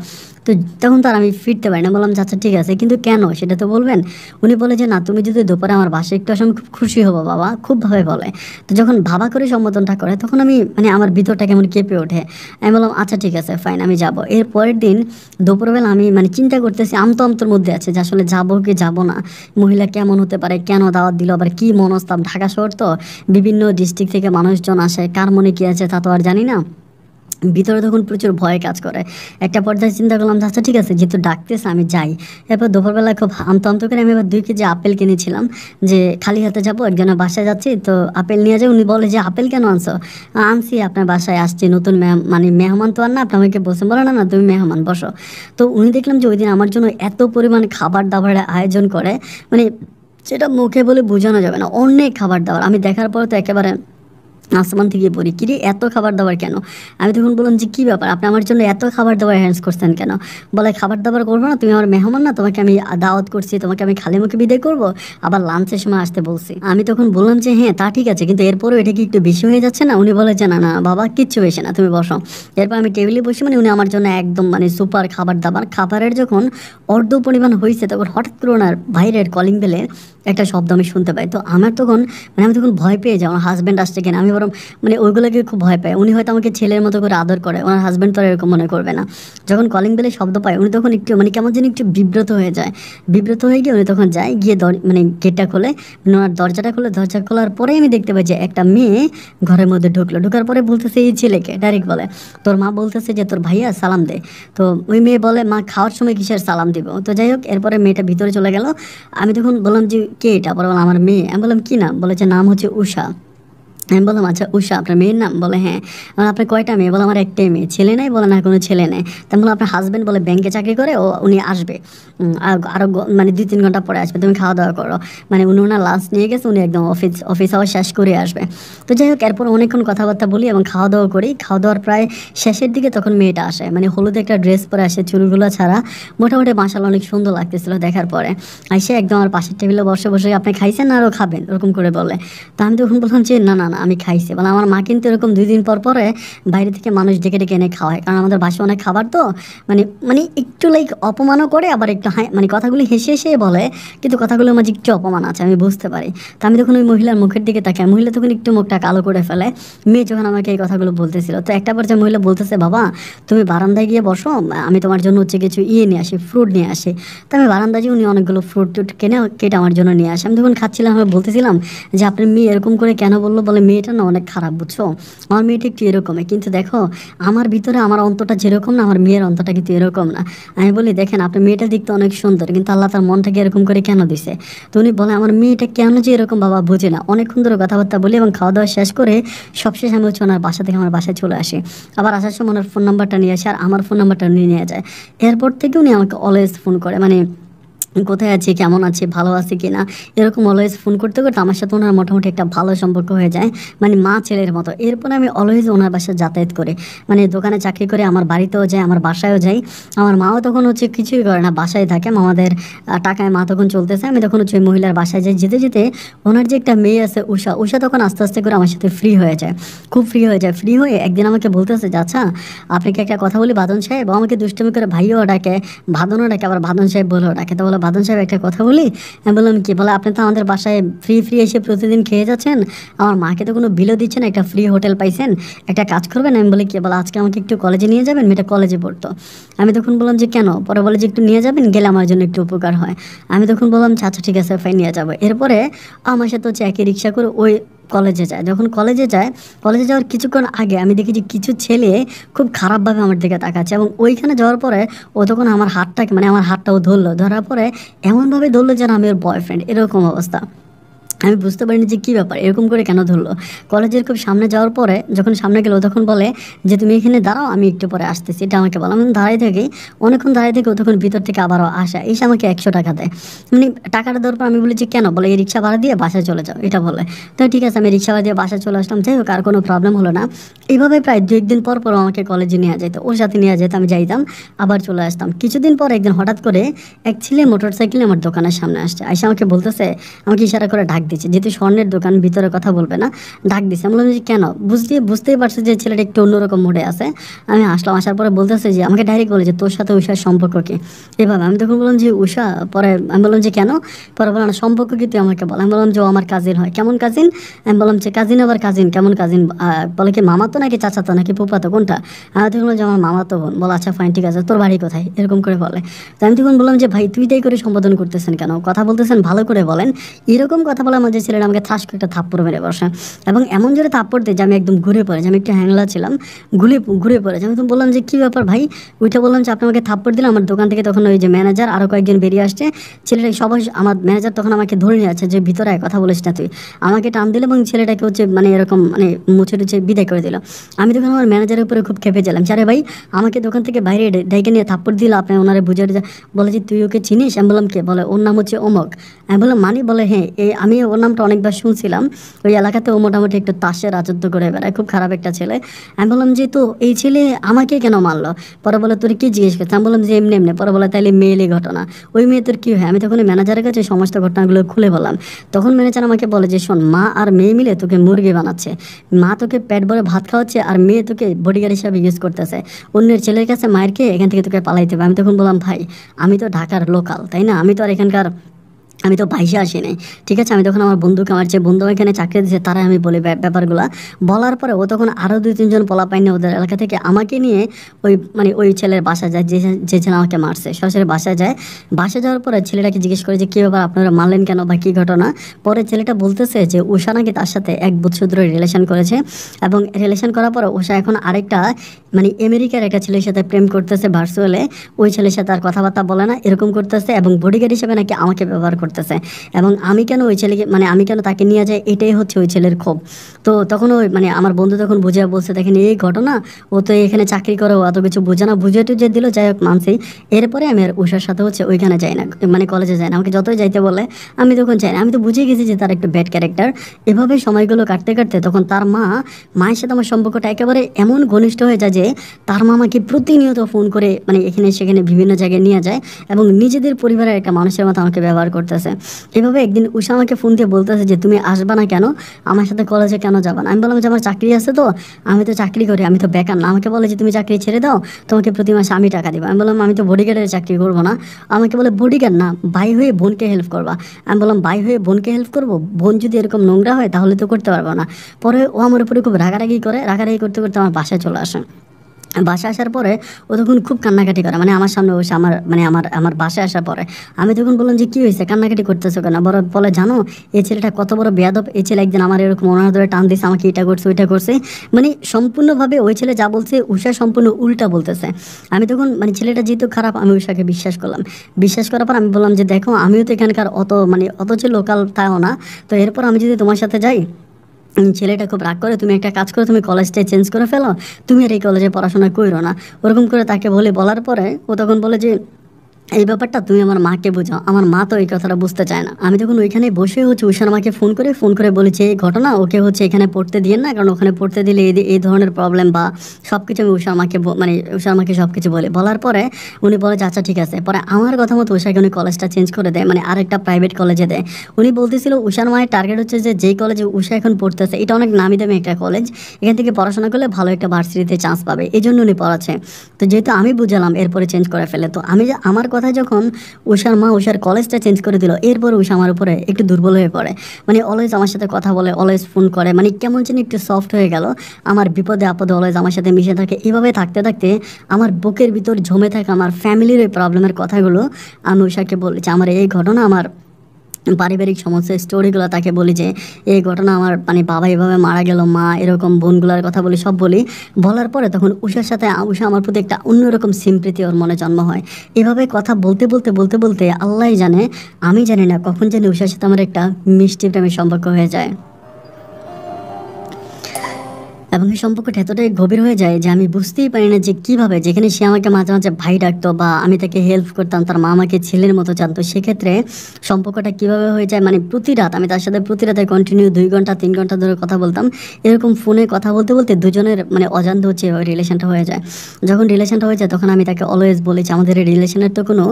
তো তখন তো আর আমি ফিরতে পারি না। বললাম যে আচ্ছা ঠিক আছে, কিন্তু কেন সেটা তো বলবেন। উনি বলে যে না তুমি যদি দুপুরে আমার বাসায় একটু আসো আমি খুব খুশি হবো বাবা, খুবভাবে বলে। তো যখন ভাবা করে সম্বোধনটা করে তখন আমি মানে আমার ভিতরটা কেমন কেঁপে ওঠে। আমি বললাম আচ্ছা ঠিক আছে ফাইন, আমি যাব। এর পরের দিন দুপুরবেলা আমি মানে চিন্তা করতেছি, আমতোর মধ্যে আছে যে আসলে যাবো কি যাবো না, মহিলা কেমন হতে পারে, কেন দাওয়াত দিল, আবার কি মনস্তাপ। ঢাকা শহর তো বিভিন্ন ডিস্ট্রিক্ট থেকে মানুষজন আসে, কার মনে কী আছে তা তো আর জানি না। ভিতরে তখন প্রচুর ভয় কাজ করে। একটা পর্যায়ে চিন্তা করলাম যে আচ্ছা ঠিক আছে, যেহেতু ডাকতেছে আমি যাই। এরপর দুপুরবেলা খুব আমতো করে আমি এবার 2 কেজি আপেল কিনেছিলাম, যে খালি হাতে যাবো, একজনের বাসায় যাচ্ছি তো আপেল নিয়ে যাই। উনি বলে যে আপেল কেন আনছো? আনছি আপনার বাসায় আসছি, নতুন মানে মেহমান তো আর না, আপনি আমাকে বলছেন। বলে না না তুমি মেহমান, বসো। তো উনি দেখলাম যে ওই দিন আমার জন্য এত পরিমাণ খাবার দাবারের আয়োজন করে, মানে সেটা মুখে বলে বোঝানো যাবে না, অনেক খাবার দাবার। আমি দেখার পর তো একেবারে আসমান থেকে পড়ি, কিরে এত খাবার দাবার কেন? আমি তখন বললাম যে কী ব্যাপার, আপনি আমার জন্য এত খাবার দাবার অ্যারেঞ্জ করছেন কেন? বলে খাবার দাবার করবো না, তুমি আমার মেহমান না, তোমাকে আমি দাওয়াত করছি, তোমাকে আমি খালি মুখে বিদায় করবো, আবার লাঞ্চের সময় আসতে বলছি। আমি তখন বললাম যে হ্যাঁ তা ঠিক আছে, কিন্তু এরপরও এটা কি একটু বেশি হয়ে যাচ্ছে না? উনি বলে যে না না বাবা কিচ্ছু বেশি না, তুমি বসো। এরপর আমি টেবিলে বসি, মানে উনি আমার জন্য একদম মানে সুপার খাবার দাবার। খাবারের যখন অর্ধ পরিমাণ হয়েছে তখন হঠাৎ করে ওনার বাইরের কলিং বেলে একটা শব্দ আমি শুনতে পাই। তো আমার তখন মানে আমি তখন ভয় পেয়ে যাই, আমার হাজব্যান্ড আসছে কিনা। আমি বরং মানে ওইগুলোকে খুব ভয় পায়। উনি হয়তো আমাকে ছেলের মতো করে আদর করে, ওনার হাজব্যান্ড তো আর এরকম মনে করবে না। যখন কলিং বেলে শব্দ পায় উনি তখন একটু মানে কেমন যেন একটু বিব্রত হয়ে যায়। বিব্রত হয়ে গিয়ে উনি তখন যায় গিয়ে মানে গেটটা খোলে, মানে ওনার দরজাটা খোলে। দরজা খোলার পরেই আমি দেখতে পাই যে একটা মেয়ে ঘরের মধ্যে ঢুকলো। ঢোকার পরে বলতেছে এই ছেলেকে ডাইরেক্ট বলে তোর মা বলতেছে যে তোর ভাইয়া সালাম দে। তো ওই মেয়ে বলে মা খাওয়ার সময় কিসের সালাম দিব? তো যাই হোক এরপরে মেয়েটা ভিতরে চলে গেল। আমি তখন বললাম যে কে এটা? পরে বললাম আমার মেয়ে। আমি বললাম কী নাম? বলেছে নাম হচ্ছে উষা। আমি বললাম আচ্ছা উষা আপনার মেয়ের নাম? বলে হ্যাঁ। আপনার কয়টা মেয়ে? বলে আমার একটাই মেয়ে। ছেলে নেই? বলে না কোনো ছেলে নেই। তা বললাম আপনার হাজব্যান্ড? বলে ব্যাংকে চাকরি করে, উনি আসবে আরও মানে 2-3 ঘন্টা পরে আসবে, তুমি খাওয়া দাওয়া করো। মানে উনি ওনার লাঞ্চ নিয়ে গেছে, উনি একদম অফিস আওয়ার শেষ করে আসবে। তো যাই হোক এরপর অনেকক্ষণ কথাবার্তা বলি এবং খাওয়া দাওয়া করি। খাওয়া দাওয়ার প্রায় শেষের দিকে তখন মেয়েটা আসে, মানে হলুদ একটা ড্রেস পরে আসে, চুলগুলো ছাড়া, মোটামুটি মাশাআল্লাহ অনেক সুন্দর লাগতেছিল দেখার পরে। আইসে একদম আমার পাশের টেবিলে বসে বসে আপনি খাইছেন না আরও খাবেন ওরকম করে বলে। তো আমি তখন বললাম যে না না না আমি খাইছি। বলে আমার মা কিন্তু এরকম 2 দিন পর পরে বাইরে থেকে মানুষ ডেকে ডেকে এনে খাওয়ায়, কারণ আমাদের বাসায় অনেক খাবার তো মানে মানে একটু লাইক অপমানও করে, আবার একটু মানে কথাগুলি হেসে হেসে বলে, কিন্তু কথাগুলোর মাঝে একটু অপমান আছে আমি বুঝতে পারি। তো আমি তখন ওই মহিলার মুখের দিকে তাকাই, মহিলা তখন একটু মুখটা কালো করে ফেলে। মেয়ে যখন আমাকে এই কথাগুলো বলতেছিল, তো একটা পর্যায়ে মহিলা বলতেছে বাবা তুমি বারান্দায় গিয়ে বসো, আমি তোমার জন্য হচ্ছে কিছু নিয়ে আসি, ফ্রুট নিয়ে আসি। তো আমি বারান্দায় যে উনি অনেকগুলো ফ্রুট টুট কেটে আমার জন্য নিয়ে আসে। আমি তখন খাচ্ছিলাম, আমি বলতেছিলাম যে আপনার মেয়ে এরকম করে কেন বললো? বলে মেয়েটা না অনেক খারাপ বুঝছো, আমার মেয়েটা একটু এরকমই, কিন্তু দেখো আমার ভিতরে আমার অন্তরটা যেরকম না আমার মেয়ের অন্তরটা কিন্তু এরকম না। আমি বলি দেখেন আপনার মেয়েটা দেখতে অনেক সুন্দর, কিন্তু আল্লাহ তার মনটাকে এরকম করে কেন দিছে? তো উনি বলে আমার মেয়েটা কেন যে এরকম বাবা বুঝে না। অনেকক্ষণ ধরে কথাবার্তা বলি এবং খাওয়া দাওয়া শেষ করে সবশেষ আমি হচ্ছে ওনার বাসা থেকে আমার বাসায় চলে আসি। আবার আসার সময় ওনার ফোন নাম্বারটা নিয়ে আসে আর আমার ফোন নাম্বারটা উনি নিয়ে যায়। এরপর থেকে উনি আমাকে অলওয়েজ ফোন করে, মানে কোথায় আছে, কেমন আছে, ভালো আছে কি না, এরকম অলওয়েজ ফোন করতে করতে আমার সাথে ওনার মোটামুটি একটা ভালো সম্পর্ক হয়ে যায়, মানে মা ছেলের মতো। এরপরে আমি অলওয়েজ ওনার বাসায় যাতায়াত করি, মানে দোকানে চাকরি করে আমার বাড়িতেও যাই, আমার বাসায়ও যাই। আমার মাও তখন হচ্ছে কিছুই করে না, বাসায় থাকে, আমাদের টাকায় মা তখন চলতেছে। আমি তখন হচ্ছে ওই মহিলার বাসায় যাই। যেতে যেতে ওনার যে একটা মেয়ে আছে উষা তখন আস্তে আস্তে করে আমার সাথে ফ্রি হয়ে যায়, খুব ফ্রি হয়ে যায়। ফ্রি হয়ে একদিন আমাকে বলতেছে যে আচ্ছা আপনাকে একটা কথা বলি বাদন সাহেব, আমাকে দুষ্টমি করে ভাইও ডাকে, ভাদনও ডাকে, আবার ভাদন সাহেব বলেও ডাকে। তো বলে বাদন সাহেব একটা কথা বলি। আমি বললাম কি? বলে আপনি তো আমাদের বাসায় ফ্রি ফ্রি এসে প্রতিদিন খেয়ে যাচ্ছেন, আমার মাকে তো কোনো বিলও দিচ্ছেন, একটা ফ্রি হোটেল পাইছেন, একটা কাজ করবেন। আমি বলি কি? বলে আজকে আমাকে একটু কলেজে নিয়ে যাবেন, মেয়েটা কলেজে পড়তো। আমি তখন বললাম যে কেন? পরে বলে যে একটু নিয়ে যাবেন, গেলে আমার জন্য একটু উপকার হয়। আমি তখন বললাম আচ্ছা ঠিক আছে ফাইন, নিয়ে যাবো। এরপরে আমার সাথে হচ্ছে একই রিক্সা করে ওই কলেজে যায়। যখন কলেজে যায়, কলেজে যাওয়ার কিছুক্ষণ আগে আমি দেখি যে কিছু ছেলে খুব খারাপভাবে আমার দিকে তাকাচ্ছে, এবং ওইখানে যাওয়ার পরে ও তখন আমার হাতটাকে, মানে আমার হাতটাও ধরলো, ধরার পরে এমনভাবে ধরলো যেন আমি ওর বয়ফ্রেন্ড, এরকম অবস্থা। আমি বুঝতে পারিনি যে কী ব্যাপার, এরকম করে কেন ধরলো। কলেজের খুব সামনে যাওয়ার পরে যখন সামনে গেলো তখন বলে যে তুমি এখানে দাঁড়াও, আমি একটু পরে আসতেছি, এটা আমাকে বলো। আমি দাঁড়াই থাকি, অনেকক্ষণ দাঁড়াই থেকে ও তখন ভিতর থেকে আবারও আসা, এসে আমাকে 100 টাকা দেয়। মানে টাকাটা দেওয়ার পর আমি বলি যে কেন? বলে এই রিক্সা ভাড়া দিয়ে বাসায় চলে যাও, এটা বলে। তো ঠিক আছে, আমি রিক্সা ভাড়া দিয়ে বাসায় চলে আসলাম। যাই হোক, আর কোনো প্রবলেম হলো না। এইভাবে প্রায় 2-1 দিন পর পর আমাকে কলেজে নিয়ে যেত, ওর সাথে নিয়ে যেত, আমি যাইতাম, আবার চলে আসতাম। কিছুদিন পর একদিন হঠাৎ করে এক ছেলে মোটরসাইকেলে আমার দোকানের সামনে আসছে, এসে আমাকে বলতেছে, আমাকে ইশারা করে ডাক দিচ্ছে, যেহেতু স্বর্ণের দোকান, ভিতরে কথা বলবে না, ডাক দিছে। আমি বললাম যে কেন? বুঝতেই পারছে যে ছেলেটা একটু অন্যরকম মোডে আছে। আমি আসলাম, আসার পরে বলতেছে যে আমাকে ডাইরেক্ট বলে যে তোর সাথে উষার সম্পর্ক কি? এভাবে আমি তখন বললাম যে উষা। পরে আমি বললাম যে কেন? পরে বললাম না, সম্পর্ক কি তুই আমাকে বল। আমি বললাম যে ও আমার কাজিন হয়। কেমন কাজিন? আমি বললাম যে কাজিন আবার কাজিন, কেমন কাজিন? বলে কি মামাতো নাকি চাচাতো নাকি ফুফাতো, কোনটা? আমি তখন বললাম যে আমার মামাতো বোন। বলো আচ্ছা ফাইন ঠিক আছে, তোর বাড়ি কোথায়? এরকম করে বলে। তো আমি তখন বললাম যে ভাই তুইটাই করে সম্বোধন করতেছেন কেন? কথা বলতেছেন ভালো করে বলেন। এরকম কথা বলার মাঝে ছেলেটা আমাকে ঠাস করে একটা থাপ্পড় মেরে বসে, এবং এমন জোরে থাপ্পড় দেয় যে আমি একদম ঘুরে পড়ে, যে আমি একটু হ্যাংলা ছিলাম, ঘুরে পড়ে। আমি তো বললাম যে কী ব্যাপার ভাই? ওইটা বললাম যে আপনি আমাকে থাপ্পড় দিলেন। আমার দোকান থেকে তখন ওই যে ম্যানেজার আরও কয়েকজন বেরিয়ে আসছে, ছেলেটা সবাই, আমার ম্যানেজার তখন আমাকে ধরে নিয়ে যাচ্ছে যে ভিতরে আয়, কথা বলিস না তুই। আমাকে টান দিল এবং ছেলেটাকে হচ্ছে মানে এরকম মানে মুছে টুছে বিদায় করে দিল। আমি তখন আমার ম্যানেজারের উপরে খুব খেপে গেলাম, আরে ভাই আমাকে দোকান থেকে বাইরে ডেকে নিয়ে থাপ্পড় দিল, আপনি ওনারে বুঝে। বলে যে তুই ওকে চিনিস? আমি বললাম কে? বলে ওর নাম হচ্ছে অমক। আমি বললাম মানে? বলে হ্যাঁ, আমি ওর নামটা অনেকবার শুনছিলাম, ওই এলাকাতে ও মোটামুটি একটু তাসে রাজত্ব করে বেড়ায়, খুব খারাপ একটা ছেলে। আমি বললাম যে তো এই ছেলে আমাকে কেন মারলো? পরে বলে তোর কি জিজ্ঞেস করছে? আমি বললাম যে এমনি এমনি। পরে বলে তাইলে মেয়েলি ঘটনা, ওই মেয়ে তোর কী হয়? আমি তখন ম্যানেজারের কাছে সমস্ত ঘটনাগুলো খুলে বললাম। তখন ম্যানেজার আমাকে বলে যে শোন, মা আর মেয়ে মিলে তোকে মুরগি বানাচ্ছে, মা তোকে পেট ভরে ভাত খাওয়াচ্ছে, আর মেয়ে তোকে বডিগার্ড হিসাবে ইউজ করতেছে, অন্যের ছেলের কাছে মায়ের খেয়ে এখান থেকে তোকে পালাইতে হবে। আমি তখন বললাম ভাই আমি তো ঢাকার লোকাল, তাই না? আমি তো আর এখানকার, আমি তো বাইশে আসি নাই, ঠিক আছে? আমি তখন আমার বন্ধুকে, আমার যে বন্ধু এখানে চাকরি দিয়েছে তারা আমি বলি ব্যাপারগুলো। বলার পরে ও তখন আরও 2-3 জন পোলা পাইনি ওদের এলাকা থেকে আমাকে নিয়ে ওই মানে ওই ছেলের বাসায় যায়, যে ছেলে আমাকে মারছে, সরাসরি বাসায় যায়। বাসায় যাওয়ার পরে ছেলেটাকে জিজ্ঞেস করে যে কী ব্যাপার, আপনারা মারলেন কেন বা কী ঘটনা? পরে ছেলেটা বলতেছে যে উষা নাকি তার সাথে 1 বছর ধরে রিলেশন করেছে, এবং রিলেশন করার পরে উষা এখন আরেকটা মানে আমেরিকার একটা ছেলের সাথে প্রেম করতেছে ভার্চুয়ালে, ওই ছেলের সাথে আর কথাবার্তা বলে না, এরকম করতেছে, এবং বডিগার্ড হিসেবে নাকি আমাকে ব্যবহার করতেছে। এবং আমি কেন ওই ছেলেকে, মানে আমি কেন তাকে নিয়ে যাই, এটাই হচ্ছে ওই ছেলের ক্ষোভ। তো তখন ওই মানে আমার বন্ধু তখন বুঝে বলছে দেখেন এই ঘটনা, ও তো এখানে চাকরি করে, ও অত কিছু বুঝে না, বুঝে টুঝে দিল, যাই হোক মানছি। এরপরে আমি আর উষার সাথে হচ্ছে ওইখানে যাই না, মানে কলেজে যাই না, আমাকে যতই যাইতে বলে আমি তখন যাই না। আমি তো বুঝে গেছি যে তার একটু ব্যাড ক্যারেক্টার। এভাবে সময়গুলো কাটতে কাটতে তখন তার মায়ের সাথে আমার সম্পর্কটা একেবারে এমন ঘনিষ্ঠ হয়ে যায় যে তার মা আমাকে প্রতিনিয়ত ফোন করে মানে এখানে সেখানে বিভিন্ন জায়গায় নিয়ে যায়, এবং নিজেদের পরিবারের একটা মানুষের মতো আমাকে ব্যবহার করতেছে। এভাবে একদিন উষা আমাকে ফোন দিয়ে বলতেছে যে তুমি আসবা না কেন, আমার সাথে কলেজে কেন যাবা না? আমি বললাম যে আমার চাকরি আছে, তো আমি তো চাকরি করি, আমি তো বেকার না। আমাকে বলে যে তুমি চাকরি ছেড়ে দাও, তোমাকে প্রতি মাসে আমি টাকা দেবো। আমি বললাম আমি তো বডিগার্ডের চাকরি করবো না। আমাকে বলে বডিগার্ড না, ভাই হয়ে বোনকে হেল্প করবা। আমি বললাম ভাই হয়ে বোনকে হেল্প করবো? বোন যদি এরকম নোংরা হয় তাহলে তো করতে পারবো না। পরে ও আমার উপরে খুব রাগারাগি করে, রাগারাগি করতে করতে আমার বাসায় চলে আসে। বাসায় আসার পরে ও তখন খুব কান্নাকাটি করে, মানে আমার সামনে বসে, আমার মানে আমার বাসায় আসার পরে আমি তখন বললাম যে কী হয়েছে, কান্নাকাটি করতেছো কেন? বলে জানো এই ছেলেটা কত বড় বেয়াদব, এই ছেলে একদিন আমার এরকম ওনার ধরে টান দিয়েছে, আমাকে এটা করছে ওইটা করছে, মানে সম্পূর্ণভাবে ওই ছেলে যা বলছে উষা সম্পূর্ণ উল্টা বলতেছে। আমি তখন মানে ছেলেটা যেহেতু খারাপ, আমি উষাকে বিশ্বাস করলাম। বিশ্বাস করার পর আমি বললাম যে দেখো আমিও তো এখানকার অত যে লোকাল তাও না, তো এরপর আমি যদি তোমার সাথে যাই, ছেলেটা খুব রাগ করে, তুমি একটা কাজ করো, তুমি কলেজটাই চেঞ্জ করে ফেলো, তুমি আর এই কলেজে পড়াশোনা করো না, ওরকম করে তাকে বলার পরে ও তখন বলে যে এই ব্যাপারটা তুমি আমার মাকে বোঝাও। আমার মা তো এই কথাটা বুঝতে চায় না। আমি তখন ওইখানে বসে হচ্ছে উষার মাকে ফোন করে বলেছি এই ঘটনা, ওকে হচ্ছে এখানে পড়তে দিয়েন না, কারণ ওখানে পড়তে দিলে এই ধরনের প্রবলেম বা সব কিছু আমি উষার মাকে সব কিছু বলার পরে উনি বলে যে আচ্ছা ঠিক আছে। পরে আমার কথা মতো উষাকে উনি কলেজটা চেঞ্জ করে দেয়, মানে আরেকটা প্রাইভেট কলেজে দেয়। উনি বলতেছিল উষার মায়ের টার্গেট হচ্ছে যে যেই কলেজে উষা এখন পড়তেছে এটা অনেক নামি দামি একটা কলেজ, এখান থেকে পড়াশোনা করলে ভালো একটা ভার্সিটিতে চান্স পাবে, এই জন্য উনি পড়াচ্ছে। তো যেহেতু আমি বুঝালাম এরপরে চেঞ্জ করে ফেলে, তো আমি আমার কথা যখন উষার মা উষার কলেজটা চেঞ্জ করে দিল, এরপর উষা আমার উপরে একটু দুর্বল হয়ে পড়ে। মানে অলওয়েজ আমার সাথে কথা বলে, অলওয়েজ ফোন করে, মানে কেমন যেন একটু সফট হয়ে গেল। আমার বিপদে আপদে অলওয়েজ আমার সাথে মিশে থাকে। এভাবে থাকতে থাকতে আমার বুকের ভিতর জমে থাকা আমার ফ্যামিলির ওই প্রবলেমের কথাগুলো আমি উষাকে বলেছি। আমার এই ঘটনা, আমার পারিবারিক সমস্যার স্টোরিগুলো তাকে বলি যে এই ঘটনা আমার মানে বাবা এভাবে মারা গেল, মা এরকম, বোনগুলোর কথা বলি, সব বলি। বলার পরে তখন উষার সাথে উষা আমার প্রতি একটা অন্যরকম সিম্প্রীতি ওর মনে জন্ম হয়। এভাবে কথা বলতে বলতে বলতে বলতে আল্লাহই জানে, আমি জানি না কখন জানি উষার সাথে আমার একটা মিষ্টি প্রেমের সম্পর্ক হয়ে যায়। এবং এই সম্পর্কটা এতটাই গভীর হয়ে যায় যে আমি বুঝতেই পারি না যে কীভাবে, যেখানে সে আমাকে মাঝে মাঝে ভাই ডাকতো বা আমি তাকে হেল্প করতাম, তার মা আমাকে ছেলের মতো জানতো, সেক্ষেত্রে সম্পর্কটা কীভাবে হয়ে যায়। মানে প্রতি রাত আমি তার সাথে প্রতি রাতে কন্টিনিউ 2 ঘন্টা 3 ঘন্টা ধরে কথা বলতাম। এরকম ফোনে কথা বলতে বলতে দুজনের মানে অজান্ত হচ্ছে ওই রিলেশনটা হয়ে যায়। যখন রিলেশনটা হয়ে যায় তখন আমি তাকে অলওয়েজ বলেছি আমাদের এই রিলেশনের তো কোনো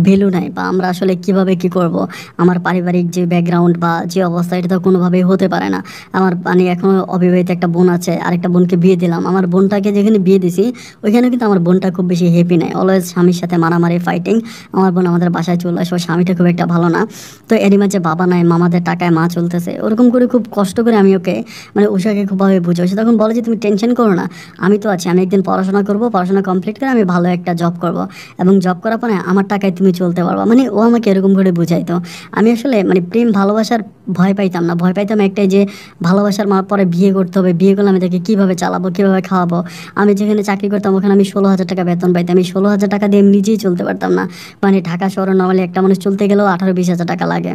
ভ্যালু নাই, বা আমরা আসলে কীভাবে কী করব। আমার পারিবারিক যে ব্যাকগ্রাউন্ড বা যে অবস্থা, এটা তো কোনোভাবেই হতে পারে না। আমার মানে এখনও অবিবাহিত একটা বোন আছে, আরেকটা বোনকে বিয়ে দিলাম। আমার বোনটাকে যেখানে বিয়ে দিছি ওইখানে কিন্তু আমার বোনটা খুব বেশি হ্যাপি নাই, অলওয়েজ স্বামীর সাথে মারামারি, ফাইটিং। আমার বোন আমাদের বাসায় চলে আসে, স্বামীটা খুব একটা ভালো না। তো এরই মাঝে বাবা নাই, মামাদের টাকায় মা চলতেছে, ওরকম করে খুব কষ্ট করে আমি ওকে মানে উষাকে খুবভাবে বুঝাই। সে তখন বলে যে তুমি টেনশন করো না, আমি তো আছি, আমি একদিন পড়াশোনা করব, পড়াশোনা কমপ্লিট করে আমি ভালো একটা জব করব, এবং জব করার পরে আমার টাকায় তুমি চলতে পারবা। মানে ও আমাকে এরকম করে বুঝাইতো। আমি আসলে মানে প্রেম ভালোবাসার ভয় পাইতাম না, ভয় পাইতাম একটাই যে ভালোবাসার পরে বিয়ে করতে হবে, বিয়ে করলে আমি তাকে কীভাবে চালাবো, কীভাবে খাওয়াবো। আমি যেখানে চাকরি করতাম ওখানে আমি 16,000 টাকা বেতন পাইতাম। আমি 16,000 টাকা দিয়ে আমি নিজেই চলতে পারতাম না। মানে ঢাকা শহরে নর্মালি একটা মানুষ চলতে গেলেও 18-20 হাজার টাকা লাগে।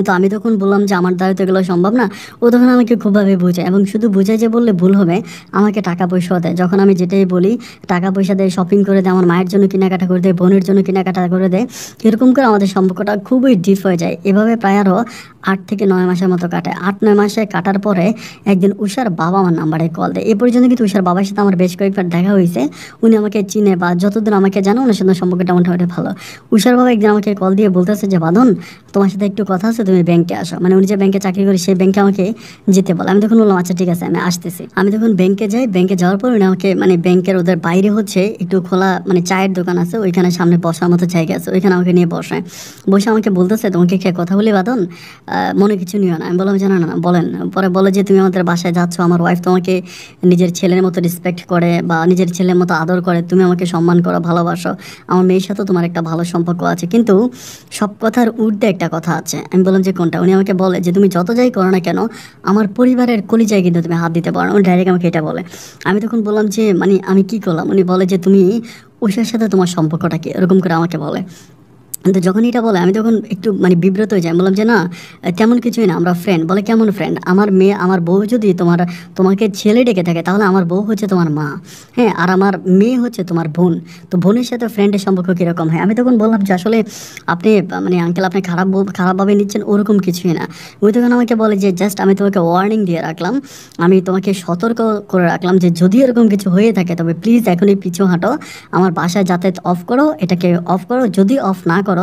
তো আমি তখন বললাম যে আমার দ্বারা তো এগুলো সম্ভব না। ও তখন আমাকে খুবভাবে বোঝায়, এবং শুধু বোঝায় যে বললে ভুল হবে, আমাকে টাকা পয়সাও দেয়। যখন আমি যেটাই বলি টাকা পয়সা দেয়, শপিং করে দেয়, আমার মায়ের জন্য কেনাকাটা করে দেয়, বোনের জন্য কেনাকাটা করে দেয়। এরকম করে আমাদের সম্পর্কটা খুবই ডিপ হয়ে যায়। এভাবে প্রায় আরও 8 থেকে 9 মাসের মতো কাটে। 8-9 মাসে কাটার পরে একদিন উষার বাবা আমার নাম্বারে কল দেয়। এ পর্যন্ত কিন্তু উষার বাবার সাথে আমার বেশ কয়েকবার দেখা হয়েছে, উনি আমাকে চিনে বা যতদিন আমাকে জানো ওনার সাথে সম্পর্কটা মোটামুটি ভালো। উষার বাবা একদিন আমাকে কল দিয়ে বলতেছে যে বাঁধন, তোমার সাথে একটু কথা আছে, তুমি ব্যাংকে আসো। মানে উনি যে ব্যাংকে চাকরি করে সেই ব্যাংকে আমাকে যেতে বলে। আমি তখন বললাম আচ্ছা ঠিক আছে, আমি আসতেছি। আমি তখন ব্যাংকে যাই। ব্যাংকে যাওয়ার পর উনি আমাকে মানে ব্যাংকের ওদের বাইরে হচ্ছে একটু খোলা মানে চায়ের দোকান আছে, ওইখানে সামনে বসার মতো জায়গা আছে, ওইখানে আমাকে নিয়ে বসায়। বসে আমাকে বলতেছে তোমাকে কে কথা বলি বাঁধন, মনে কিছু নিও না। আমি বললাম যে না না বলেন। পরে বলে যে তুমি আমাদের বাসায় যাচ্ছ, আমার ওয়াইফ তোমাকে নিজের ছেলের মতো রেসপেক্ট করে বা নিজের ছেলের মতো আদর করে, তুমি আমাকে সম্মান করো, ভালোবাসো, আমার মেয়ের সাথেও তোমার একটা ভালো সম্পর্ক আছে, কিন্তু সব কথার ঊর্ধ্বে একটা কথা আছে। আমি বললাম যে কোনটা? উনি আমাকে বলে যে তুমি যত যাই করো না কেন আমার পরিবারের কলিজায় কিন্তু তুমি হাত দিতে পারো না। উনি ডাইরেক্ট আমাকে এটা বলে। আমি তখন বললাম যে মানে আমি কি করলাম? উনি বলে যে তুমি উষার সাথে তোমার সম্পর্কটা কি, এরকম করে আমাকে বলে। কিন্তু যখন এটা বলে আমি তখন একটু মানে বিব্রত হয়ে যাই। বললাম যে না তেমন কিছুই না, আমরা ফ্রেন্ড। বলে কেমন ফ্রেন্ড? আমার মেয়ে, আমার বউ যদি তোমাকে ছেলে ডেকে থাকে তাহলে আমার বউ হচ্ছে তোমার মা, হ্যাঁ, আর আমার মেয়ে হচ্ছে তোমার বোন। তো বোনের সাথে ফ্রেন্ডের সম্পর্ক কীরকম হয়? আমি তখন বললাম যে আসলে আপনি মানে আঙ্কেল আপনি খারাপভাবে নিচ্ছেন, ওরকম কিছুই না। ওই তখন আমাকে বলে যে জাস্ট আমি তোমাকে ওয়ার্নিং দিয়ে রাখলাম, আমি তোমাকে সতর্ক করে রাখলাম যে যদি এরকম কিছু হয়ে থাকে তবে প্লিজ এখনই পিছু হাঁটো, আমার বাসায় যাতায়াত অফ করো, এটাকে অফ করো, যদি অফ না করো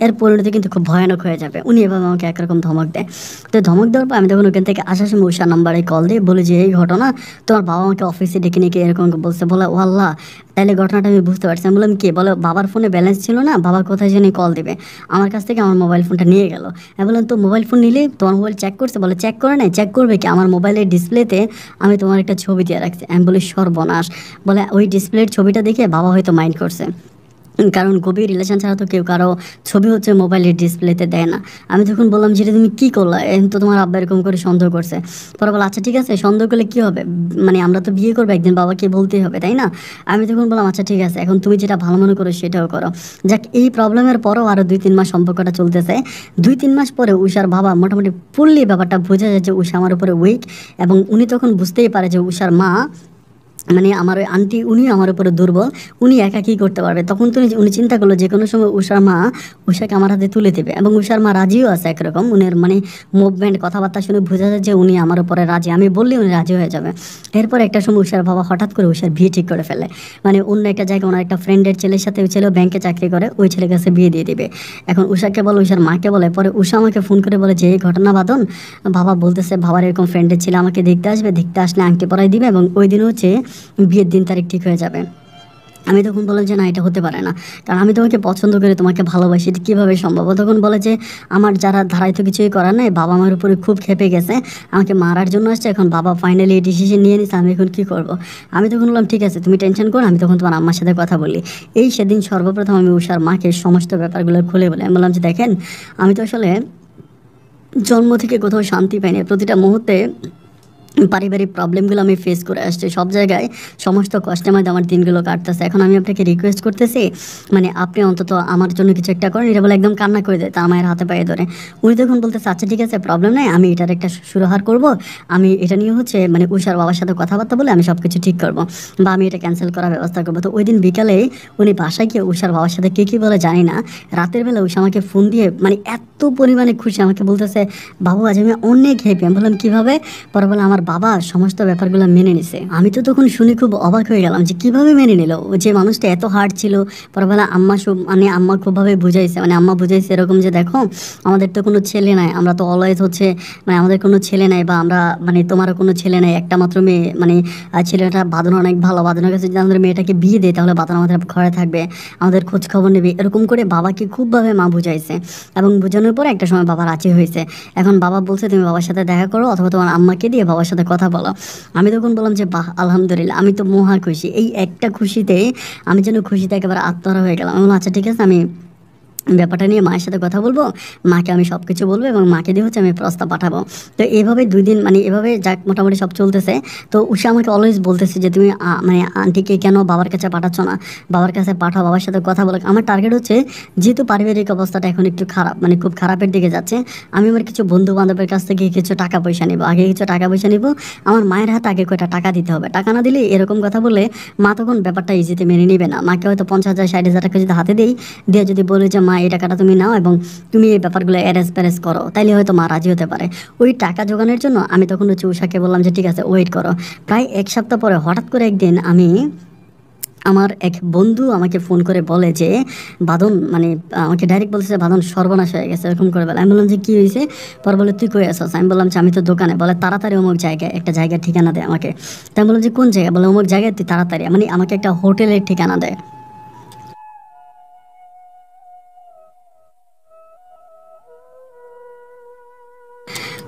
এর পরিণতি কিন্তু খুব ভয়ানক হয়ে যাবে। উনি এভাবে আমাকে একরকম ধমক দেয়। তো ধমক দেওয়ার পর আমি তখন ওখান থেকে আসার সময় উষার নাম্বারে কল দিই, বলে যে এই ঘটনা, তোমার বাবা আমাকে অফিসে ডেকে নিয়ে এরকম বলছে। বলে ও আল্লাহ, তাহলে ঘটনাটা আমি বুঝতে পারছি। আমি বললাম কি? বলে বাবার ফোনে ব্যালেন্স ছিল না, বাবা কোথায় জানি কল দেবে, আমার কাছ থেকে আমার মোবাইল ফোনটা নিয়ে গেল। আমি বললাম তো মোবাইল ফোন নিলে তোমার মোবাইল চেক করছে? বলে চেক করে নাই। চেক করবে কি? আমার মোবাইলের ডিসপ্লেতে আমি তোমার একটা ছবি দিয়ে রাখছি। আমি বলি সর্বনাশ। বলে ওই ডিসপ্লের ছবিটা দেখে বাবা হয়তো মাইন্ড করছে, কারণ গভীর রিলেশন ছাড়া তো কেউ কারো ছবি হচ্ছে মোবাইলের ডিসপ্লেতে দেয় না। আমি তখন বললাম যেটা তুমি কী করলা, এখন তো তোমার আব্বা এরকম করে সন্দেহ করছে। পরে বলো আচ্ছা ঠিক আছে, সন্দেহ করলে কী হবে, মানে আমরা তো বিয়ে করবো একদিন, বাবাকে বলতেই হবে তাই না? আমি তখন বললাম আচ্ছা ঠিক আছে, এখন তুমি যেটা ভালো মনে করো সেটাও করো। যাক, এই প্রবলেমের পরও আরও 2-3 মাস সম্পর্কটা চলতেছে। 2-3 মাস পরে উষার বাবা মোটামুটি ফুললি ব্যাপারটা বোঝা যায় যে উষা আমার উপরে উইক, এবং উনি তখন বুঝতেই পারে যে উষার মা মানে আমার ওই আন্টি, উনি আমার উপরে দুর্বল, উনি একা কী করতে পারবে। তখন তো উনি চিন্তা করলো যে কোনো সময় উষার মা উষাকে আমার হাতে তুলে দেবে, এবং উষার মা রাজিও আছে একরকম। উনার মানে মুভমেন্ট, কথাবার্তা শুনে বোঝা যায় যে উনি আমার উপরে রাজি, আমি বললে উনি রাজি হয়ে যাবে। এরপর একটা সময় উষার বাবা হঠাৎ করে উষার বিয়ে ঠিক করে ফেলে। মানে অন্য একটা জায়গায় ওনার একটা ফ্রেন্ডের ছেলের সাথে, ওই ছেলেও ব্যাংকে চাকরি করে, ওই ছেলের কাছে বিয়ে দিয়ে দিবে। এখন উষাকে বলে, উষার মাকে বলে। পরে উষা আমাকে ফোন করে বলে যে এই ঘটনা বাঁধন, বাবা বলতেছে বাবার এরকম ফ্রেন্ডের ছেলে আমাকে দেখতে আসবে, দেখতে আসলে আংটি পরাই দিবে, এবং ওই দিন হচ্ছে বিয়ের দিন তারিখ ঠিক হয়ে যাবে। আমি তখন বললাম যে না, এটা হতে পারে না, কারণ আমি তোমাকে পছন্দ করি, তোমাকে ভালোবাসি, এটা কীভাবে সম্ভব? ও তখন বলে যে আমার যারা ধারায় তো কিছুই করার নাই, বাবা আমার উপরে খুব ক্ষেপে গেছে, আমাকে মারার জন্য আসছে, এখন বাবা ফাইনালি এই ডিসিশন নিয়ে নিচ্ছে, আমি এখন কী করবো? আমি তখন বললাম ঠিক আছে, তুমি টেনশন করো, আমি তখন তোমার আম্মার সাথে কথা বলি। এই সেদিন সর্বপ্রথম আমি উষার মাকে সমস্ত ব্যাপারগুলো খুলে বলি। আমি বললাম যে দেখেন, আমি তো আসলে জন্ম থেকে কোথাও শান্তি পাইনি, প্রতিটা মুহূর্তে পারিবারিক প্রবলেমগুলো আমি ফেস করে আসছি, সব জায়গায় সমস্ত কষ্টের মধ্যে আমার দিনগুলো কাটতেছে। এখন আমি আপনাকে রিকোয়েস্ট করতেছি, মানে আপনি অন্তত আমার জন্য কিছু একটা করেন। এটা বলে একদম কান্না করে দেয়, তার মায়ের হাতে পায়ে ধরে। উনি তখন বলতেছে আচ্ছা ঠিক আছে, প্রবলেম নেই, আমি এটার একটা সুরাহার করব, আমি এটা নিয়ে হচ্ছে মানে উষার বাবার সাথে কথাবার্তা বলে আমি সব কিছু ঠিক করবো, বা আমি এটা ক্যান্সেল করার ব্যবস্থা করবো। তো ওই দিন বিকালে উনি বাসায় গিয়ে উষার বাবার সাথে কী বলে জানি না, রাতের বেলা উষা আমাকে ফোন দিয়ে মানে এত পরিমাণে খুশি, আমাকে বলতেছে বাবু আজ আমি অনেক হ্যাপি। আমি বললাম কীভাবে? পরে বলে আমার বাবা সমস্ত ব্যাপারগুলো মেনে নিছে। আমি তো তখন শুনে খুব অবাক হয়ে গেলাম যে কীভাবে মেনে নিল, যে মানুষটা এত হার্ড ছিল। পরে বলে আম্মা মানে আম্মা খুবভাবে বুঝাইছে, মানে আম্মা বুঝাইছে এরকম যে দেখো আমাদের তো কোনো ছেলে নাই, আমরা তো অলওয়েজ হচ্ছে মানে আমাদের কোনো ছেলে নাই, বা আমরা মানে তোমারও কোনো ছেলে নাই, একটা মাত্র মেয়ে, মানে ছেলেটা বাঁধন অনেক ভালো, বাঁধনের কাছে যদি আমাদের মেয়েটাকে বিয়ে দেয় তাহলে বাঁধন আমাদের ঘরে থাকবে, আমাদের খোঁজ খবর নেবে, এরকম করে বাবাকে খুবভাবে মা বুঝাইছে। এবং বোঝানোর পরে একটা সময় বাবা রাজি হয়েছে। এখন বাবা বলছে তুমি বাবার সাথে দেখা করো, অথবা তোমার আম্মাকে দিয়ে বাবার সাথে কথা বলো। আমি তখন বললাম যে বাহ আলহামদুলিল্লাহ, আমি তো মহা খুশি। এই একটা খুশিতে আমি যেন খুশিতে একেবারে আত্মহারা হয়ে গেলাম। আমি বললাম আচ্ছা ঠিক আছে, আমি ব্যাপারটা নিয়ে মায়ের সাথে কথা বলবো, মাকে আমি সব কিছু বলবো এবং মাকে দিয়ে হচ্ছে আমি প্রস্তাব পাঠাবো। তো এইভাবে 2 দিন মানে এভাবে যাক মোটামুটি সব চলতেছে। তো উষা আমাকে অলওয়েজ বলতেছে যে তুমি মানে আন্টিকে কেন বাবার কাছে পাঠাচ্ছ না, বাবার কাছে পাঠাও, বাবার সাথে কথা বলো। আমার টার্গেট হচ্ছে যেহেতু পারিবারিক অবস্থাটা এখন একটু খারাপ, মানে খুব খারাপের দিকে যাচ্ছে, আমি আমার কিছু বন্ধু বান্ধবের কাছ থেকে কিছু টাকা পয়সা নিব, আগে কিছু টাকা পয়সা নিব, আমার মায়ের হাতে আগে কয়টা টাকা দিতে হবে, টাকা না দিলে এরকম কথা বললে মা তখন ব্যাপারটা ইজিতে মেনে নেবে না। মাকে হয়তো 50,000 60,000 টাকা যদি হাতে দিই, দিয়ে যদি বলে যে মা এই টাকাটা তুমি নাও এবং তুমি এই ব্যাপারগুলো অ্যারেঞ্জ প্যারেঞ্জ করো, তাইলে হয়তো মা রাজি হতে পারে। ওই টাকা জোগানোর জন্য আমি তখন হচ্ছে উষাকে বললাম যে ঠিক আছে ওয়েট করো। প্রায় 1 সপ্তাহ পরে হঠাৎ করে একদিন আমার এক বন্ধু আমাকে ফোন করে বলে যে বাঁধন মানে আমাকে ডাইরেক্ট বলছে যে বাঁধন সর্বনাশ হয়ে গেছে, এরকম করে বলে। আমি বললাম যে কী হয়েছে? পরে বলে তুই কই আসছ? আমি বললাম যে আমি তো দোকানে। বলে তাড়াতাড়ি অমুক জায়গায়, একটা জায়গার ঠিকানা দেয় আমাকে। তাই আমি বললাম যে কোন জায়গা? বলে অমুক জায়গায় তুই তাড়াতাড়ি, মানে আমাকে একটা হোটেলের ঠিকানা দেয়।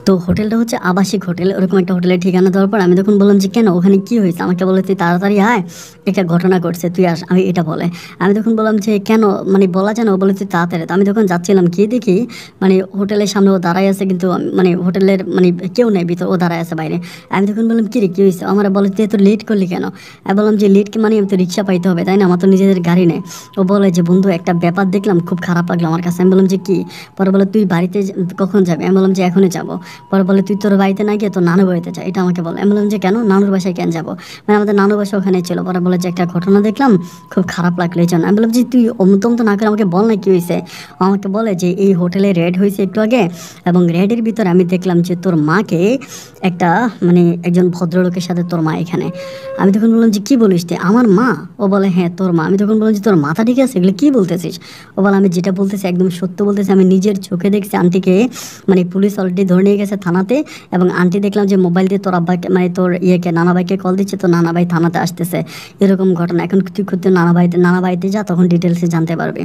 তো হোটেলটা হচ্ছে আবাসিক হোটেল, ওরকম একটা হোটেলের ঠিকানা দেওয়ার পর আমি তখন বললাম যে কেন, ওখানে কী হয়েছে? আমাকে বলে তুই তাড়াতাড়ি আয়, একটা ঘটনা ঘটছে, তুই আস, আমি এটা বলে। আমি তখন বললাম যে কেন, মানে বলা যায় না? ও বলে তুই তাড়াতাড়ি। তো আমি তখন যাচ্ছিলাম, গিয়ে দেখি মানে হোটেলের সামনে ও দাঁড়ায় আছে, কিন্তু মানে হোটেলের মানে কেউ নেই ভিতর, ও দাঁড়ায় আছে বাইরে। আমি তখন বললাম কী রে, কী হয়েছে? আমার বলে তুই এত লেট করলি কেন? আমি বললাম যে লেট মানে আমি তো রিক্সা পাইতে হবে তাই না, আমার তো নিজেদের গাড়ি নেই। ও বলে যে বন্ধু একটা ব্যাপার দেখলাম, খুব খারাপ লাগলো আমার কাছে। আমি বললাম যে কী? পরে বলে তুই বাড়িতে কখন যাবি? আমি বললাম যে এখনই যাবো। পরে বলে তুই তোর বাড়িতে না গিয়ে তোর নানু বাড়িতে যা, এটা আমাকে বলে। আমি বললাম যে কেন, নানুর বাসায় কেন যাবো? মানে আমাদের নানু বাসা ওখানে ছিল। পরে বলে যে একটা ঘটনা দেখলাম, খুব খারাপ লাগলো এই জন্য। আমি বললাম যে তুই অমতম তো না করে আমাকে বল না কী হয়েছে। আমাকে বলে যে এই হোটেলে রেড হয়েছে একটু আগে, এবং রেডের ভিতরে আমি দেখলাম যে তোর মাকে একটা মানে একজন ভদ্রলোকের সাথে তোর মা এখানে। আমি তখন বললাম যে কী বলিস তুই, আমার মা? ও বলে হ্যাঁ তোর মা। আমি তখন বললাম যে তোর মাথা ঠিক আছে, এগুলো কী বলতেছিস? ও বলে আমি যেটা বলতেছি একদম সত্য বলতেছি, আমি নিজের চোখে দেখছি আন্টিকে, মানে পুলিশ অলরেডি ধরে নিয়ে গেছে থানাতে, এবং আন্টি দেখলাম যে মোবাইল দিয়ে তোর আব্বাকে মানে তোর ইয়েকে নানা ভাইকে কল দিচ্ছে, তো নানা ভাই থানাতে আসতেছে, এরকম ঘটনা। এখন তুই খুঁজতে নানা বাড়িতে যা, তখন ডিটেলসে জানতে পারবি।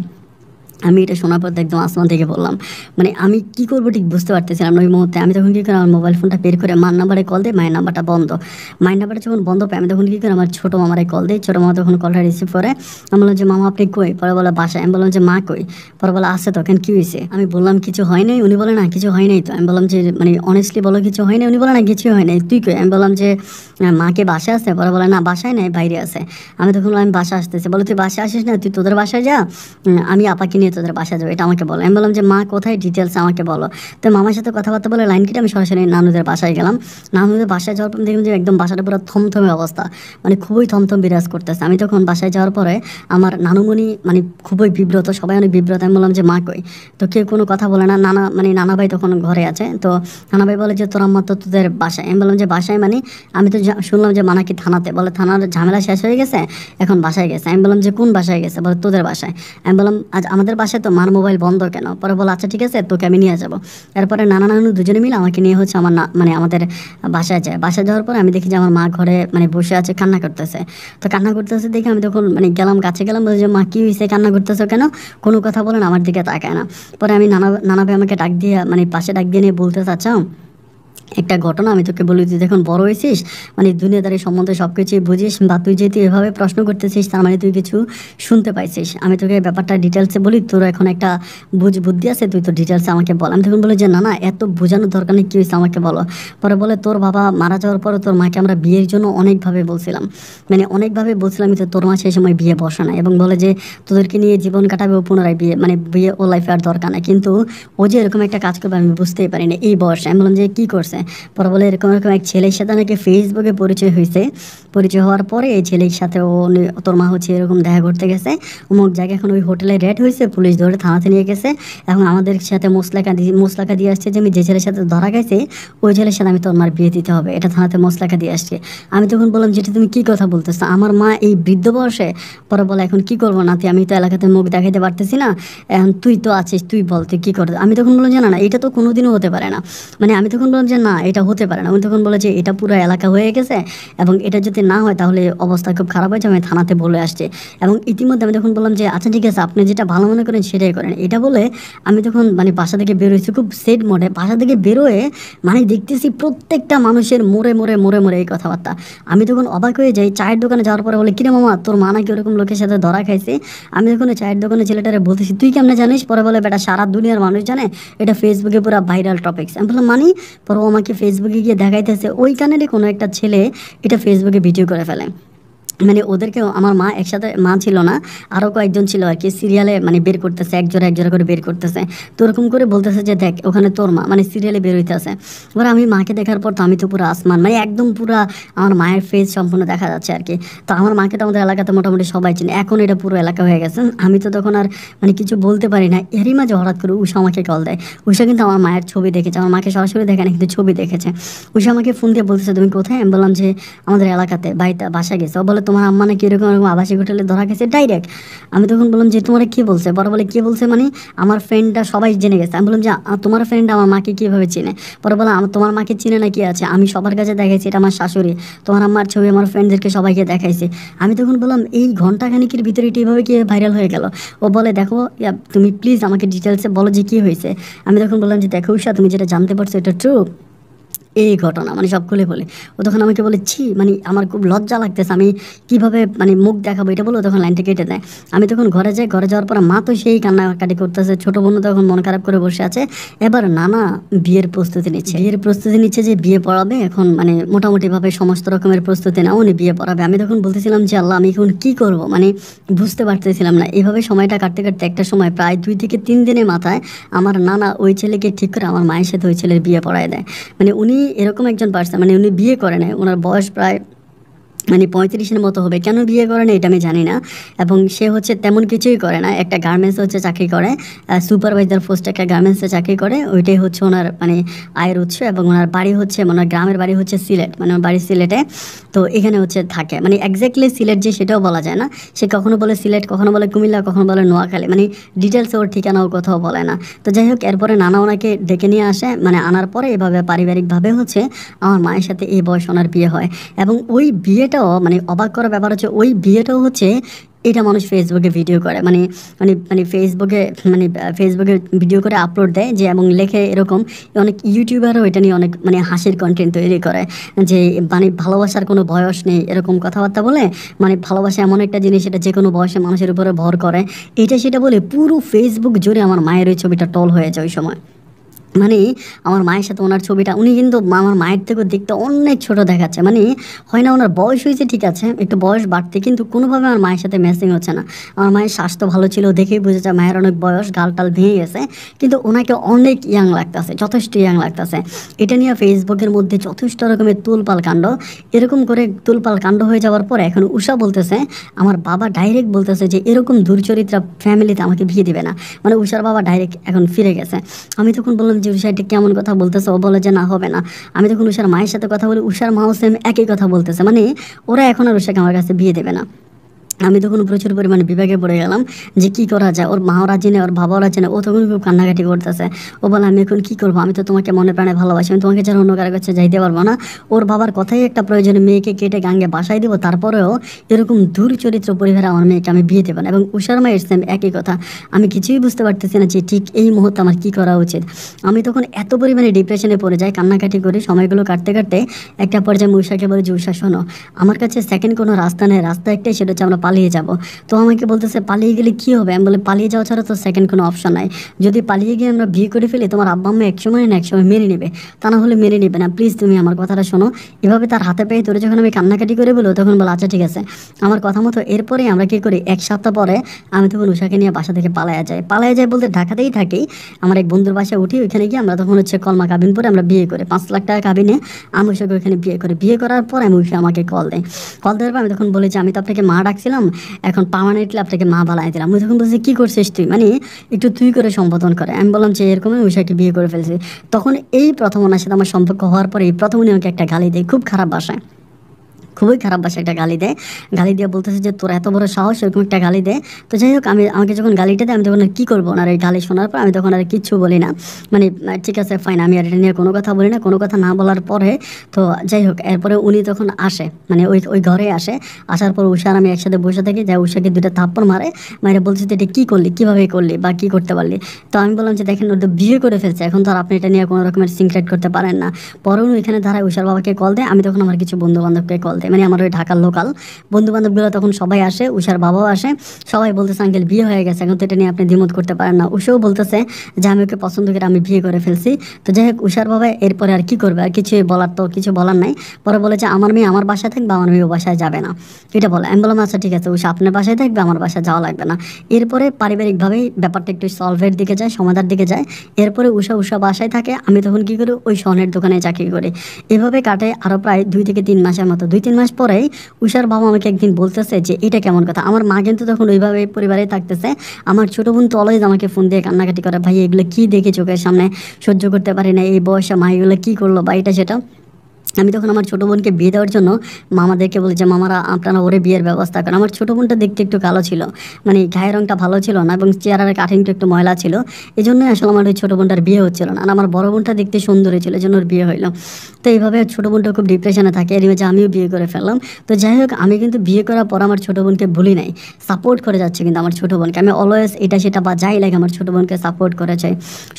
আমি এটা শোনার পর একদম আসমান থেকে বললাম, মানে আমি কী করবো ঠিক বুঝতে পারতেছিলাম না ওই মুহূর্তে। আমি তখন কী করে আমার মোবাইল ফোনটা বের করে মার নাম্বারে কল দিই, মায়ের নাম্বারটা বন্ধ। মায়ের নাম্বারটা যখন বন্ধ পাই, আমি তখন কী করে আমার ছোটো মামারে কল দিই। ছোটো মামা তখন কলটা রিসিভ করে। আমি বললাম যে মামা আপনি কই? পরে বলে বাসায়। আমি বললাম যে মা কই? পরে বলে আসছে। তখন কী হয়েছে? আমি বললাম কিছু হয় নাই। উনি বলে না কিছু হয় নাই। তো আমি বললাম যে মানে অনেস্টলি বলো কিছু হয় নাই। উনি বলে না কিছু হয় নাই, তুই কই? আমি বললাম যে মাকে বাসায় আসছে। পরে বলে না বাসায় নাই, বাইরে আছে। আমি তখন বললাম আমি বাসা আসতেছি। বলে তুই বাসায় আসিস না, তুই তোদের বাসায় যা, আমি আপাকে নিয়ে তোদের বাসায় যাবো, এটা আমাকে বলো। আমি বললাম যে মা কোথায়, ডিটেলস আমাকে বলো। তো মামার সাথে কথাবার্তা বলে লাইন কেটে আমি সরাসরি নানুদের বাসায় গেলাম। নানুদের বাসায় যাওয়ার পর দেখলাম যে একদম বাসাটা পুরো থমথমে অবস্থা, মানে খুবই থমথম বিরাজ করতেছে। আমি তখন বাসায় যাওয়ার পরে আমার নানুমণি মানে খুবই বিব্রত, সবাই অনেক বিব্রত। আমি বললাম যে মা কই? তো কেউ কোনো কথা বলে না। নানা ভাই তখন ঘরে আছে। তো নানা ভাই বলে যে তোর আম্মা তো তোদের বাসায়। আমি বললাম যে বাসায় মানে, আমি তো শুনলাম যে মা নাকি থানাতে। বলে থানার ঝামেলা শেষ হয়ে গেছে, এখন বাসায় গেছে। আমি বললাম যে কোন বাসায় গেছে? বলে তোদের বাসায়। আমি বললাম আজ আমাদের আমাদের বাসায় তো মার মোবাইল বন্ধ কেন? পরে বলে আচ্ছা ঠিক আছে তোকে আমি নিয়ে যাবো। এরপরে নানা নানু দুজনে মিলে আমাকে নিয়ে হচ্ছে আমার মানে আমাদের বাসায় যায়। বাসায় যাওয়ার পরে আমি দেখি যে আমার মা ঘরে মানে বসে আছে, কান্না করতেছে। তো কান্না করতেছে দেখে আমি তখন মানে গেলাম, কাছে গেলাম, বলছি যে মা কী হয়েছে, কান্না করতেছো কেন? কোনো কথা বলেন, আমার দিকে তাকায় না। পরে আমি নানা ভাই আমাকে ডাক দিয়ে মানে পাশে ডাক দিয়ে নিয়ে বলতে চাচ্ছাও একটা ঘটনা আমি তোকে বলি, তুই যখন বড় হয়েছিস মানে দুনিয়াদারি সম্বন্ধে সব কিছুই বুঝিস, বা তুই যেহেতু এভাবে প্রশ্ন করতেছিস তার মানে তুই কিছু শুনতে পাইছিস। আমি তোকে ব্যাপারটা ডিটেলসে বলি, তোর এখন একটা বুদ্ধি আছে, তুই তো ডিটেলসে আমাকে বল। আমি তখন বলি যে না এত বোঝানোর দরকার নেই, কী হয়েছে আমাকে বলো। পরে বলে তোর বাবা মারা যাওয়ার পরে তোর মাকে আমরা বিয়ের জন্য অনেকভাবে বলছিলাম, মানে অনেকভাবে বলছিলাম, কিন্তু তোর মা সেই সময় বিয়ে বসে না এবং বলে যে তোদেরকে নিয়ে জীবন কাটাবে, ও পুনরায় বিয়ে মানে বিয়ে ও লাইফে আর দরকার নেই। কিন্তু ও যে এরকম একটা কাজ করবে আমি বুঝতেই পারি না এই বয়সে। আমি বললাম যে কী করছে? পরে বলে এরকম এরকম এক ছেলের সাথে নাকি ফেসবুকে পরিচয় হয়েছে, পরিচয় হওয়ার পরে এই ছেলের সাথে তোর মা হচ্ছে এরকম দেখা করতে গেছে অমুক জায়গায়, এখন ওই হোটেলে রেড হয়েছে, পুলিশ ধরে থানাতে নিয়ে গেছে এবং আমাদের সাথে মশলাকা দিয়ে আসছে যে আমি যে ছেলের সাথে ধরা গেছে ওই ছেলের সাথে আমি তোর মার বিয়ে দিতে হবে, এটা থানাতে মশলাকা দিয়ে আসছে। আমি তখন বললাম যেটা তুমি কী কথা বলতেছো, আমার মা এই বৃদ্ধ বয়সে? পরে বলে এখন কী করবো নাতি, আমি তো এলাকাতে মুখ দেখাইতে পারতেছি না, এখন তুই তো আছিস, তুই বল তুই কী করতে। আমি তখন বললাম যে না এটা তো কোনোদিনও হতে পারে না, মানে আমি তখন বললাম যে না এটা হতে পারে না। উনি তখন বলে যে এটা পুরো এলাকা হয়ে গেছে এবং এটা যদি না হয় তাহলে অবস্থা খুব খারাপ হয়ে যাবে, আমি থানাতে বলে আসছে। এবং ইতিমধ্যে আমি তখন বললাম যে আচ্ছা ঠিক আছে আপনি যেটা ভালো মনে করেন সেটাই করেন। এটা বলে আমি তখন মানে বাসা থেকে বেরোয়েছি খুব সেট মোডে। বাসা থেকে বেরোয় মানে দেখতেছি প্রত্যেকটা মানুষের মোড়ে মোড়ে মোড়ে মোড়ে এই কথাবার্তা। আমি তখন অবাক হয়ে যাই। চায়ের দোকানে যাওয়ার পরে বলে কিরে মামা তোর মা নাকি ওরকম লোকের সাথে ধরা খাইছে। আমি তখন চায়ের দোকানে ছেলেটারে বলতেছি তুই কেমনে জানিস? পরে বলে বেটা সারা দুনিয়ার মানুষ জানে, এটা ফেসবুকে পুরো ভাইরাল টপিকস। আমি বললাম মানি? পরে ও আমাকে ফেসবুকে গিয়ে দেখাইতেছে ওইখানেরই কোনো একটা ছেলে এটা ফেসবুকে ভিডিও করে ফেলে। মানে ওদেরকেও আমার মা একসাথে, মা ছিল না আরও কয়েকজন ছিল আর কি, সিরিয়ালে মানে বের করতেছে, একজোড়া করে বের করতেছে। তো ওরকম করে বলতেছে যে দেখ ওখানে তোর মা মানে সিরিয়ালে বের হইতেছে। এবার আমি মাকে দেখার পর তো আমি তো পুরো আসমান মানে একদম পুরো আমার মায়ের ফেস সম্পূর্ণ দেখা যাচ্ছে আর কি। তো আমার মাকে তো আমাদের এলাকাতে মোটামুটি সবাই চিনে, এখন এটা পুরো এলাকা হয়ে গেছে। আমি তো তখন আর মানে কিছু বলতে পারি না। এরই মাঝে হঠাৎ করে উষা আমাকে কল দেয়। উষা কিন্তু আমার মায়ের ছবি দেখেছে, আমার মাকে সরাসরি দেখে না কিন্তু ছবি দেখেছে। উষা আমাকে ফোন দিয়ে বলতেছে তুমি কোথায়? আমি বললাম যে আমাদের এলাকাতে বাসা গেছে। ও বলে তোমার আম্মা নাকি এরকম এরকম আবাসিক হোটেলে ধরা গেছে ডাইরেক্ট। আমি তখন বললাম যে তোমার কী বলছে? পরে বলে কী বলছে মানে আমার ফ্রেন্ডটা সবাই জেনে গেছে। আমি বললাম যে তোমার ফ্রেন্ড আমার মাকে কীভাবে চিনে? পরে বলে তোমার মাকে চিনে না কি আছে, আমি সবার কাছে দেখাইছি এটা আমার শাশুড়ি, তোমার আম্মার ছবি আমার ফ্রেন্ডদেরকে সবাইকে দেখাইছি। আমি তখন বললাম এই ঘন্টাখানিকের ভিতরে এটি এভাবে কি ভাইরাল হয়ে গেল? ও বলে দেখো তুমি প্লিজ আমাকে ডিটেলসে বলো যে কী হয়েছে। আমি তখন বললাম যে দেখো উষা তুমি যেটা জানতে পারছো এটা ট্রু এই ঘটনা মানে সব খুলে বলে। ও তখন আমাকে বলে ছি মানে আমার খুব লজ্জা লাগতেছে, আমি কীভাবে মানে মুখ দেখাবো এটা বলো, তখন লাইনটা কেটে দেয়। আমি তখন ঘরে যাই, ঘরে যাওয়ার পর মা তো সেই কান্নাকাটি করতেছে, ছোটো বোন তখন মন খারাপ করে বসে আছে। এবার নানা বিয়ের প্রস্তুতি নিচ্ছে যে বিয়ে পড়াবে এখন, মানে মোটামুটিভাবে সমস্ত রকমের প্রস্তুতি নাও উনি বিয়ে পড়াবে। আমি তখন বলতেছিলাম যে আল্লাহ আমি এখন কী করবো, মানে বুঝতে পারতেছিলাম না। এভাবে সময়টা কাটতে কাটতে একটা সময় প্রায় 2 থেকে 3 দিনের মাথায় আমার নানা ওই ছেলেকে ঠিক করে আমার মায়ের সাথে ওই ছেলের বিয়ে পড়ায় দেয়। মানে উনি এরকম একজন পার্সন, মানে উনি বিয়ে করে নেয়, ওনার বয়স প্রায় মানে 35-এর মতো হবে। কেন বিয়ে করে না এটা আমি জানি না। এবং সে হচ্ছে তেমন কিছুই করে না, একটা গার্মেন্টসে হচ্ছে চাকরি করে, সুপারভাইজার পোস্টে একটা গার্মেন্টসে চাকরি করে, ওইটাই হচ্ছে ওনার মানে আয়ের উৎস। এবং ওনার বাড়ি হচ্ছে ওনার গ্রামের বাড়ি হচ্ছে সিলেট, মানে ওনার বাড়ি সিলেটে। তো এখানে হচ্ছে থাকে, মানে একজ্যাক্টলি সিলেট যে সেটাও বলা যায় না। সে কখনো বলে সিলেট, কখনো বলে কুমিল্লা, কখনো বলে নোয়াখালী, মানে ডিটেলসে ওর ঠিকানাও কোথাও বলে না। তো যাই হোক এরপরে নানা ওনাকে ডেকে নিয়ে আসে, মানে আনার পরে এভাবে পারিবারিকভাবে হচ্ছে আমার মায়ের সাথে এই বয়স ওনার বিয়ে হয়। এবং ওই বিয়েটাও মানে অবাক করার ব্যাপার হচ্ছে ওই বিয়েটাও হচ্ছে এটা মানুষ ফেসবুকে ভিডিও করে, মানে মানে মানে ফেসবুকে ভিডিও করে আপলোড দেয় যে, এবং লেখে এরকম। অনেক ইউটিউবারও এটা নিয়ে অনেক মানে হাসির কন্টেন্ট তৈরি করে যে মানে ভালোবাসার কোনো বয়স নেই এরকম কথাবার্তা বলে, মানে ভালোবাসা এমন একটা জিনিস এটা যে কোনো বয়সে মানুষের উপরে ভর করে, এটা সেটা বলে পুরো ফেসবুক জুড়ে আমার মায়ের ওই ছবিটা টল হয়ে যায় ওই সময়। মানে আমার মায়ের সাথে ওনার ছবিটা, উনি কিন্তু আমার মায়ের থেকেও দেখতে অনেক ছোট দেখাচ্ছে, মানে হয় না ওনার বয়স হয়েছে ঠিক আছে একটু বয়স বাড়তে, কিন্তু কোনোভাবে আমার মায়ের সাথে ম্যাচিং হচ্ছে না। আমার মায়ের স্বাস্থ্য ভালো ছিল দেখেই বুঝে যায় মায়ের অনেক বয়স, গালটাল ভেঙে গেছে, কিন্তু ওনাকে অনেক ইয়াং লাগতেছে, যথেষ্ট ইয়াং লাগতেছে। এটা নিয়ে ফেসবুকের মধ্যে যথেষ্ট রকমের তুলপাল কাণ্ড। এরকম করে তুলপাল কাণ্ড হয়ে যাওয়ার পর এখন উষা বলতেছে, আমার বাবা ডাইরেক্ট বলতেছে যে এরকম দুর্চরিত্রা ফ্যামিলিতে আমাকে বিয়ে দিবে না, মানে উষার বাবা ডাইরেক্ট এখন ফিরে গেছে। আমি তখন বললাম যে উষা এটা কেমন কথা বলতেছে? ও বলে যে না হবে না। আমি তখন উষার মায়ের সাথে কথা বলি, উষার মাও সেম একই কথা বলতেছে, মানে ওরা এখন আর উষাকে আমার কাছে বিয়ে দেবে না। আমি তখন প্রচুর পরিমাণে বিপাকে পড়ে গেলাম যে কী করা যায়। ওর মাও রাজি নেই, ওর বাবাও রাজি নেই। ও তখন খুব কান্নাকাটি করতেছে। ও বলে আমি এখন কী করবো, আমি তো তোমাকে মনে প্রাণে ভালোবাসি, আমি তোমাকে ছাড়া অন্য কারো কাছে যাইতে পারবো না। ওর বাবার কথাই একটা প্রয়োজনে মেয়েকে কেটে গাঙ্গে বাসায় দেবো, তারপরেও এরকম দূর চরিত্র পরিবারে আমার মেয়েকে আমি বিয়ে দেবো না। এবং উষার মায়ের সেম একই কথা। আমি কিছুই বুঝতে পারতেছি না যে ঠিক এই মুহূর্তে আমার কী করা উচিত। আমি তখন এত পরিমাণে ডিপ্রেশনে পড়ে যাই, কান্নাকাটি করি। সময়গুলো কাটতে কাটতে একটা পর্যায়ে আমি উষাকে বলি যে উষা শোনো, আমার কাছে সেকেন্ড কোনো রাস্তা নেই, রাস্তা একটাই, সেটা হচ্ছে আমরা পালিয়ে যাব। তো আমাকে বলতেছে পালিয়ে গেলে কী হবে। আমি বলে পালিয়ে যাওয়া ছাড়া তো সেকেন্ড কোনো অপশন নাই। যদি পালিয়ে গিয়ে আমরা বিয়ে করে ফেলি, তোমার আব্বা আম্মা একসময় না একসময় মেনে নেবে, তা না হলে মেনে নেবে না। প্লিজ তুমি আমার কথাটা শোনো। এভাবে তার হাতে পেয়ে ধরে যখন আমি কান্নাকাটি করে বলো, তখন বলো আচ্ছা ঠিক আছে আমার কথা মতো। এরপরে আমরা কী করি, এক সপ্তাহ পরে আমি তখন উষাকে নিয়ে বাসা থেকে পালায়া যায় বলতে ঢাকাতেই থাকি। আমার এক বন্ধুর বাসায় উঠি, ওইখানে গিয়ে আমরা তখন হচ্ছে কলমা কাবিন করে আমরা বিয়ে করি। 5 লাখ টাকা কাবিনে আমি উষাকে ওইখানে বিয়ে করি। বিয়ে করার পর আমি উষা আমাকে কল দেয়। কল দেওয়ার পর আমি তখন বলি যে আমি তো আপনাকে মা ডাকছিলাম, এখন পার্মানেন্টলি আপনাকে মা বানাই দিলাম। আমি তখন বলছি কী করছিস তুই, মানে একটু তুই করে সম্বোধন করে। আমি বললাম যে এরকম আমি উষাকে বিয়ে করে ফেলছি। তখন এই প্রথম ওনার সাথে আমার সম্পর্ক হওয়ার পরে এই প্রথম উনি আমাকে একটা গালি দেয়, খুব খারাপ ভাষায়, খুবই খারাপ ভাষায় একটা গালি দেয়। গালি দিয়ে বলতেছে যে তোর এত বড় সাহস, এরকম একটা গালি দেয়। তো যাই হোক, আমাকে যখন গালিটা দেয় আমি তখন আর কী করবো, ওনার এই গালি শোনার পর আমি তখন আর কিচ্ছু বলি না। মানে ঠিক আছে ফাইন, আমি আর এটা নিয়ে কোনো কথা বলি না। কোনো কথা না বলার পরে তো যাই হোক, এরপরে উনি তখন আসে, মানে ওই ঘরে আসে। আসার পর উষা আর আমি একসাথে বসে থাকি, যা উষাকে 2টা থাপ্পড় মারে। মায়েরা বলছে যে এটা কী করলি, কীভাবে করলি বা কী করতে পারলি। তো আমি বললাম যে দেখেন ওর তো বিয়ে করে ফেলছে, এখন তো আর আপনি এটা নিয়ে কোনো রকমের সিক্রেট করতে পারেন না। পরে উনি এখানে দাঁড়ায় উষার বাবাকে কল দেয়। আমি তখন আমার কিছু বন্ধু বান্ধবকে কল দেয়, মানে আমার ওই ঢাকার লোকাল বন্ধু বান্ধবগুলো তখন সবাই আসে, উষার বাবাও আসে। সবাই বলতেছে আঙ্কেল বিয়ে হয়ে গেছে, এখন তো এটা নিয়ে আপনি দ্বিমত করতে পারেন না। উষাও বলতেছে যে আমি ওকে পছন্দ করে আমি বিয়ে করে ফেলছি। তো যাই হোক, উষার বাবা এরপরে আর কি করবে, আর কিছু বলার তো কিছু বলার নাই। পরে বলে যে আমার মেয়ে আমার বাসায় থাকবে, আমার মেয়ে ও বাসায় যাবে না, এটা বলে। আমি বললাম আচ্ছা ঠিক আছে উষা আপনার বাসায় থাকবে, আমার বাসায় যাওয়া লাগবে না। এরপরে পারিবারিকভাবেই ব্যাপারটা একটু সলভের দিকে যায়, সমাধার দিকে যায়। এরপরে উষা বাসায় থাকে, আমি তখন কি করি ওই স্বর্ণের দোকানে চাকরি করি। এভাবে কাটে আরও প্রায় 2 থেকে 3 মাসের মতো। 2-3 মাস পরেই উষার বাবা আমাকে একদিন বলতেছে যে এটা কেমন কথা। আমার মা কিন্তু তখন ওইভাবে পরিবারে থাকতেছে। আমার ছোটো বোন তো অলওয়েজ আমাকে ফোন দিয়ে কান্নাকাটি করে, ভাই এগুলো কী দেখে চোখের সামনে সহ্য করতে পারি না, এই বয়সে মা এগুলো কী করলো বা এটা সেটা। আমি তখন আমার ছোটো বোনকে বিয়ে দেওয়ার জন্য মামাদেরকে বলি যে মামারা আপনারা ওরে বিয়ের ব্যবস্থা করেন। আমার ছোটো বোনটা দেখতে একটু কালো ছিল, মানে গায়ের রঙটা ভালো ছিল না এবং চেহারার কাঠিংটা একটু ময়লা ছিল। এই জন্যই আসলে আমার ওই ছোটো বোনটার বিয়ে হচ্ছিল না। আর আমার বড় বোনটা দেখতে সুন্দরী ছিল, এই জন্য ওর বিয়ে হইলো। তো এইভাবে ছোটো বোনটা খুব ডিপ্রেশনে থাকে, এর মাঝে আমিও বিয়ে করে ফেললাম। তো যাই হোক, আমি কিন্তু বিয়ে করার পর আমার ছোটো বোনকে ভুলি নাই, সাপোর্ট করে যাচ্ছে কিন্তু আমার ছোটো বোনকে। আমি অলওয়েজ এটা সেটা বা যাই লাগে আমার ছোটো বোনকে সাপোর্ট করেছে।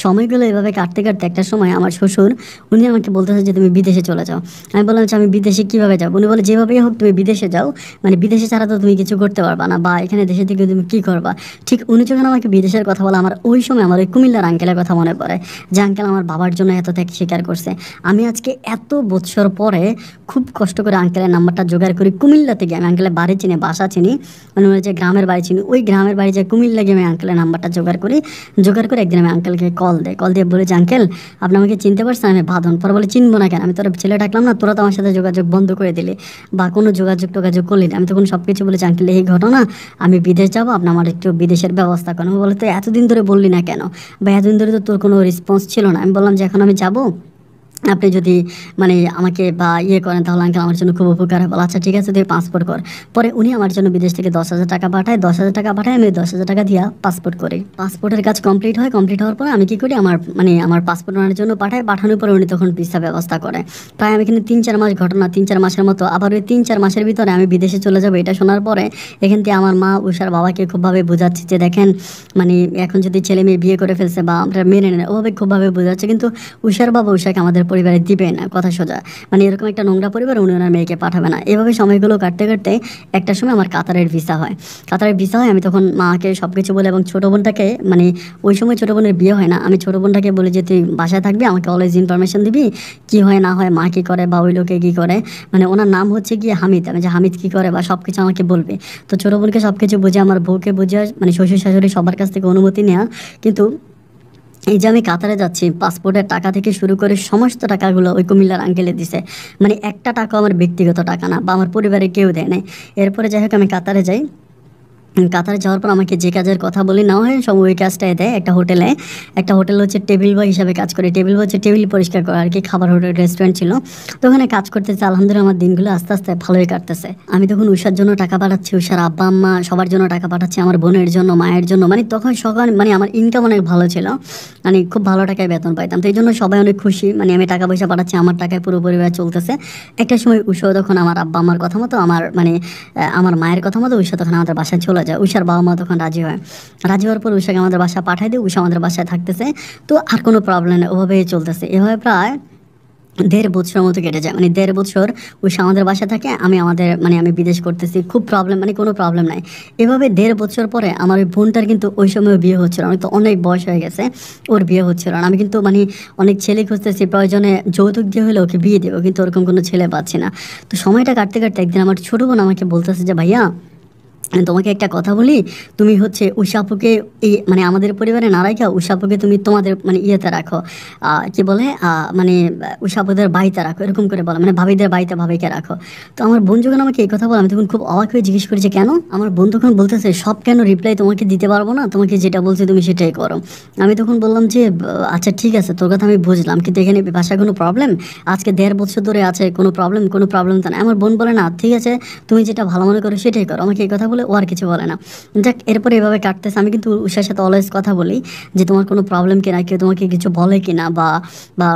সময়গুলো এভাবে কাটতে কাটতে একটা সময় আমার শ্বশুর উনি আমাকে বলতেছে যে তুমি বিদেশে চলে যাও। আমি বললাম যে আমি বিদেশে কীভাবে যাবো। উনি বলে যেভাবেই হোক তুমি বিদেশে যাও, মানে বিদেশে ছাড়া তো তুমি কিছু করতে পারবা না, বা এখানে দেশে থেকে তুমি কী করবা। ঠিক উনি যখন আমাকে বিদেশের কথা বলে, আমার ওই সময় আমার ওই কুমিল্লার আঙ্কেলের কথা মনে পড়ে, যে আঙ্কেল আমার বাবার জন্য এত ত্যাগ স্বীকার করছে। আমি আজকে এত বছর পরে খুব কষ্ট করে আঙ্কেলের নাম্বারটা জোগাড় করি। কুমিল্লা থেকে আমি আঙ্কেলের বাড়ি চিনি, বাসা চিনি, মানে যে গ্রামের বাড়ি চিনি, ওই গ্রামের বাড়ি যে কুমিল্লা গিয়ে আমি আঙ্কেলের নাম্বারটা জোগাড় করে একদিন আমি আঙ্কেলকে কল দিয়ে বলে যে আঙ্কেল আপনি আমাকে চিনতে পারছেন, আমি বাঁধন। পরে বলে চিনবো না কেন, আমি তোর ছেলে ডাকলাম না, তোরা তো আমার সাথে যোগাযোগ বন্ধ করে দিলে বা কোনো যোগাযোগ করলি না। আমি তখন সব কিছু বলেছি আঙ্কেল এই ঘটনা, আমি বিদেশ যাবো, আপনি আমার একটু বিদেশের ব্যবস্থা করেন। বলে তো এতদিন ধরে বললি না কেন, বা এতদিন ধরে তো তোর কোনো রেসপন্স ছিল না। আমি বললাম যে এখন আমি যাবো, আপনি যদি মানে আমাকে বা করেন তাহলে আঙ্কেল আমার জন্য খুব উপকার হবে। আচ্ছা ঠিক আছে তুই পাসপোর্ট কর। পরে উনি আমার জন্য বিদেশ থেকে 10,000 টাকা পাঠায়। 10,000 টাকা পাঠায়, আমি 10,000 টাকা দিয়া পাসপোর্ট করি। পাসপোর্টের কাজ কমপ্লিট হওয়ার পর আমি কী করি, আমার পাসপোর্ট ওনার জন্য পাঠানোর পরে উনি তখন ভিসা ব্যবস্থা করে। প্রায় আমি এখানে 3-4 মাস ঘটনা, 3-4 মাসের মতো। আবার ওই 3-4 মাসের ভিতরে আমি বিদেশে চলে যাবো, এটা শোনার পরে এখান থেকে আমার মা উষার বাবাকে খুবভাবে বোঝাচ্ছে যে দেখেন, মানে এখন যদি ছেলে মেয়ে বিয়ে করে ফেলছে বা আমরা মেনে নেয়, ওভাবে খুবভাবে বোঝাচ্ছে। কিন্তু উষার বাবা উষাকে আমাদের পরিবারে দিবে না, কথা সোজা। মানে এরকম একটা নোংরা পরিবার উনি ওনার মেয়েকে পাঠাবে না। এভাবে সময়গুলো কাটতে কাটতে একটা সময় আমার কাতারের ভিসা হয়। আমি তখন মাকে সব কিছু বলে, এবং ছোটো বোনটাকে, মানে ওই সময় ছোটো বোনের বিয়ে হয় না, আমি ছোটো বোনটাকে বলি যে তুই বাসায় থাকবি, আমাকে অলওয়েজ ইনফরমেশন দিবি কী হয় না হয়, মা কী করে বা ওই লোকে কী করে। মানে ওনার নাম হচ্ছে গিয়ে হামিদ, আমি যে হামিদ কী করে বা সব কিছু আমাকে বলবে। তো ছোটো বোনকে সব কিছু বুঝে, আমার বউকে বুঝে, মানে শ্বশুর শাশুড়ি সবার কাছ থেকে অনুমতি নেওয়া। কিন্তু এই যে আমি কাতারে যাচ্ছি, পাসপোর্টের টাকা থেকে শুরু করে সমস্ত টাকাগুলো ওই কুমিল্লার আঙ্কেলে দিছে। মানে একটা টাকা আমার ব্যক্তিগত টাকা না, বা আমার পরিবারে কেউ দেয় নাই। এরপরে যাই হোক আমি কাতারে যাই। কাতারে যাওয়ার পর আমাকে যে কাজের কথা বলে নেওয়া হয় সব ওই কাজটাই দেয় একটা হোটেলে। একটা হোটেল হচ্ছে টেবিল বয় হিসাবে কাজ করে। টেবিল বয় হচ্ছে টেবিল পরিষ্কার করা আর কি, খাবার হোটেল রেস্টুরেন্ট ছিল। তো ওখানে কাজ করতেছে, আলহামদুলিল্লাহ আমার দিনগুলো আস্তে আস্তে ভালোই কাটতেছে। আমি তখন উষার জন্য টাকা পাঠাচ্ছি, উষার আব্বা আম্মা সবার জন্য টাকা পাঠাচ্ছি, আমার বোনের জন্য, মায়ের জন্য। মানে তখন সকাল মানে আমার ইনকাম অনেক ভালো ছিল, মানে খুব ভালো টাকায় বেতন পাইতাম। তো এই জন্য সবাই অনেক খুশি, মানে আমি টাকা পয়সা পাঠাচ্ছি, আমার টাকায় পুরো পরিবার চলতেছে। একটা সময় উষাও তখন আমার আব্বা আমার কথা মতো, আমার মানে আমার মায়ের কথা মতো উষা তখন আমাদের বাসায় চলে যায়। উষার বাবা মা তখন রাজি হয়। রাজি হওয়ার পর উষাকে আমাদের বাসায় পাঠাই দিয়ে উষা আমাদের বাসায় থাকতেছে। তো আর কোনো প্রবলেম নেই, ওভাবেই চলতেছে। এভাবে প্রায় 1.5 বছরের মতো কেটে যায়। মানে 1.5 বছর উষা আমাদের বাসায় থাকে, আমি বিদেশ করতেছি, খুব প্রবলেম, মানে কোনো প্রবলেম নাই। এভাবে 1.5 বছর পরে আমার ওই বোনটার কিন্তু ওই সময় বিয়ে হচ্ছিল না, তো অনেক বয়স হয়ে গেছে, ওর বিয়ে হচ্ছিল না। আমি কিন্তু মানে অনেক ছেলে খুঁজতেছি, প্রয়োজনে যৌতুক দিয়ে হলে ওকে বিয়ে দেবো, কিন্তু ওরকম কোনো ছেলে পাচ্ছি না। তো সময়টা কাটতে কাটতে একদিন আমার ছোটো বোন আমাকে বলতেছে যে ভাইয়া তোমাকে একটা কথা বলি, তুমি হচ্ছে উষাপুকে এই মানে আমাদের পরিবারে না রাখা উষাপুকে তুমি তোমাদের মানে ইয়েতে রাখো, কি বলে মানে উষাপুদের বাড়িতে রাখো, এরকম করে বলো, মানে ভাবিদের বাড়িতে ভাবিকে রাখো। তো আমার বোন যখন আমাকে এই কথা বলে আমি তখন খুব অবাক হয়ে জিজ্ঞেস করি যে কেন। আমার বোন তখন বলতেছে সব কেন রিপ্লাই তোমাকে দিতে পারবো না, তোমাকে যেটা বলছি তুমি সেটাই করো। আমি তখন বললাম যে আচ্ছা ঠিক আছে, তোর কথা আমি বুঝলাম, কিন্তু এখানে ভাষায় কোনো প্রবলেম, আজকে 1.5 বছর ধরে আছে, কোনো প্রবলেম তো না। আমার বোন বলে না ঠিক আছে, তুমি যেটা ভালো মনে করো সেটাই করো। আমাকে এই কথা বলে ও আর কিছু বলে না। যাক, এরপরে এভাবে কাটতেছে। আমি কিন্তু উষার সাথে অলওয়েজ কথা বলি যে তোমার কোনো প্রবলেম কিনা, কেউ তোমাকে কিছু বলে কিনা, বা বা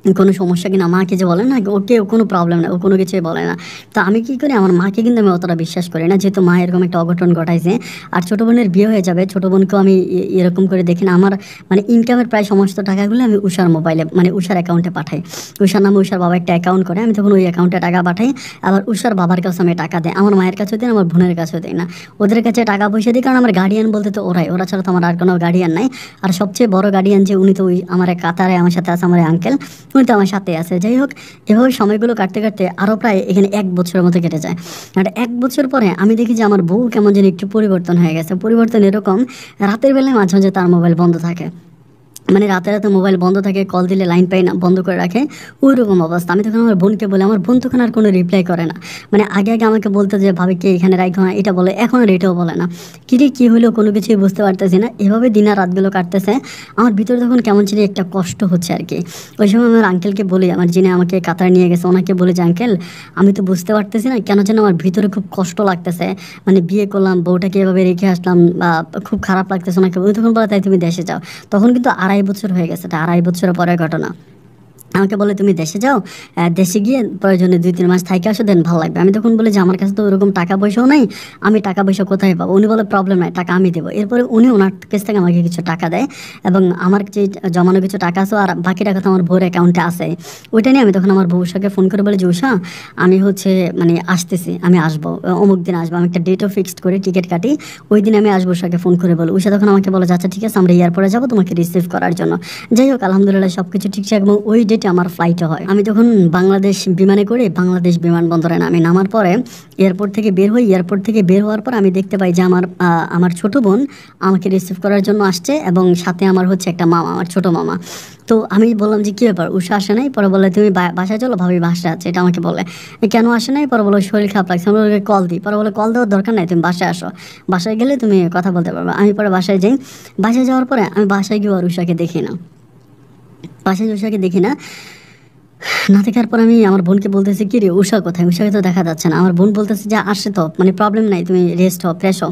কোনো সমস্যা কিনা, মাকে যে বলে না ওকে কোনো প্রবলেম না, ও কোনো কিছুই বলে না। তো আমি কী করি, আমার মাকে কিন্তু আমি অতটা বিশ্বাস করি না, যেহেতু মা এরকম একটা অঘটন ঘটাইছে। আর ছোটো বোনের বিয়ে হয়ে যাবে, ছোটো বোনকেও আমি এরকম করে দেখি না। আমার মানে ইনকামের প্রায় সমস্ত টাকাগুলো আমি উষার মোবাইলে মানে উষার অ্যাকাউন্টে পাঠাই। উষার নামে উষার বাবা একটা অ্যাকাউন্ট করে, আমি তখন ওই অ্যাকাউন্টে টাকা পাঠাই। আবার উষার বাবার কাছে আমি টাকা দেয়, আমার মায়ের কাছেও দিই, আমার বোনের কাছেও দিই না, ওদের কাছে টাকা পয়সা দিই। কারণ আমার গার্ডিয়ান বলতে তো ওরা ছাড়া তো আমার আর কোনো গার্ডিয়ান নাই। আর সবচেয়ে বড় গার্ডিয়ান যে উনি তো ওই আমার কাতারে আমার সাথে আছে, আমার আঙ্কেল, উনি তো আমার সাথে আছে। যাই হোক, এভাবে সময়গুলো কাটতে কাটতে আরও প্রায় এখানে 1 বছরের মতো কেটে যায়। আর 1 বছর পরে আমি দেখি যে আমার বউ কেমন যেন একটু পরিবর্তন হয়ে গেছে। পরিবর্তন এরকম, রাতের বেলায় মাঝে মাঝে তার মোবাইল বন্ধ থাকে, মানে রাতে রাতে মোবাইল বন্ধ থাকে, কল দিলে লাইন পাই না, বন্ধ করে রাখে, ওই রকম অবস্থা। আমি তখন আমার বোনকে বলি, আমার বোন তখন আর কোনো রিপ্লাই করে না। মানে আগে আগে আমাকে বলতো যে ভাবিকে এখানে রাখো না, এটা বলে, এখন আর এটাও বলে না। কী হলো কোনো কিছুই বুঝতে পারতেছি না। এভাবে দিন আর রাতগুলো কাটতেছে। আমার ভিতরে তখন কেমন ছিল একটা কষ্ট হচ্ছে আর কি। ওই সময় আমার আঙ্কেলকে বলি, আমার যিনি আমাকে কাতারে নিয়ে গেছে, ওনাকে বলি যে আঙ্কেল আমি তো বুঝতে পারতেছি না কেন যেন আমার ভিতরে খুব কষ্ট লাগতেছে, মানে বিয়ে করলাম, বউটাকে এভাবে রেখে আসলাম, খুব খারাপ লাগতেছে ওনাকে। উনি তখন বলে তাই তুমি দেশে যাও। তখন কিন্তু 2.5 বছর হয়ে গেছে, এটা 2.5 বছরের পরের ঘটনা। আমাকে বলে তুমি দেশে যাও, দেশে গিয়ে প্রয়োজনে 2-3 মাস থাইকে আসো, দেন ভালো লাগবে। আমি তখন বলি যে আমার কাছে তো ওরকম টাকা পয়সাও নাই, আমি টাকা পয়সা কোথায় পাবো। উনি বলে প্রবলেম নাই, টাকা আমি দেবো। এরপরে উনি ওনার কাছ থেকে আমাকে কিছু টাকা দেয়, এবং আমার যে জমানো কিছু টাকা আছে আর বাকি টাকা তো আমার বউর অ্যাকাউন্টে আছে। ওইটা নিয়ে আমি তখন আমার বউ উষাকে ফোন করে বলি যে উষা আমি হচ্ছে মানে আসতেছি, আমি আসবো, অমুক দিন আসবো। আমি একটা ডেটও ফিক্সড করে টিকিট কাটি, ওই দিন আমি আসবো। উষাকে ফোন করে বলি, উষা তখন আমাকে বলে আচ্ছা ঠিক আছে, আমরা এয়ারপোর্টে যাবো তোমাকে রিসিভ করার জন্য। যাই হোক, আলহামদুলিল্লাহ সব কিছু ঠিকঠাক, এবং ওই ডেটে আমার ফ্লাইটও হয়। আমি তখন বাংলাদেশ বিমানে করে বাংলাদেশ বিমানবন্দরে নামার পরে এয়ারপোর্ট থেকে বের হই। এয়ারপোর্ট থেকে বের হওয়ার পর আমি দেখতে পাই যে আমার ছোটো বোন আমাকে রিসিভ করার জন্য আসছে, এবং সাথে আমার হচ্ছে একটা মামা, আমার ছোটো মামা। তো আমি বললাম যে কী ব্যাপার, উষা আসে নাই? পরে বলে তুমি বাসায় চলো, ভাবি বাসায় আছে, এটা আমাকে বলে। কেন আসে নাই? পরে বলো শরীর খারাপ লাগছে। আমি ওকে কল দিই, পরে বলে কল দেওয়ার দরকার নাই, তুমি বাসায় আসো, বাসায় গেলে তুমি কথা বলতে পারবে। আমি পরে বাসায় যাই। বাসায় যাওয়ার পরে আমি বাসায় গিয়ে আর উষাকে দেখি না, বাসায় উষাকে দেখি না। না দেখার পর আমি আমার বোনকে বলতেছি কি রে উষা কোথায়, উষাকে তো দেখা যাচ্ছে না। আমার বোন বলতেছে যে আসে তো, মানে প্রবলেম নাই, তুমি রেস্ট হও, ফ্রেশ হও।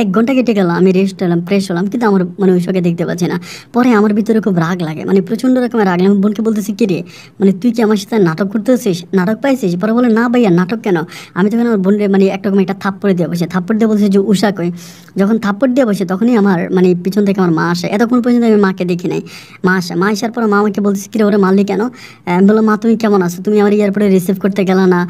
1 ঘন্টা কেটে গেল, আমি রেস্ট হলাম, ফ্রেশ হলাম, কিন্তু আমার মানে উষাকে দেখতে পাচ্ছি না। পরে আমার ভিতরে খুব রাগ লাগে, মানে প্রচণ্ড রকমের রাগ লাগে। আমি বোনকে বলতেছি কি রে, মানে তুই কি আমার সাথে নাটক করতেছিস, নাটক পাইছিস? পরে বলে না ভাইয়া নাটক কেন। আমি তখন আমার বোনের মানে একরকম একটা থাপ্পড় দিয়ে বসে, থাপ্পড় দিয়ে বলছে যে উষা কই। যখন থাপ্পড় দিয়ে বসে তখনই আমার মানে পিছন থেকে আমার মা আসে। এতক্ষণ পর্যন্ত আমি মাকে দেখি নাই। মা আসে, মা আসার পর মা আমাকে বলতেছে কি রে ওরে মারলি কেন। আমি বললাম মা তুমি কেমন আছো, তুমি আমার এয়ারপোর্টে রিসিভ করতে গেলা না,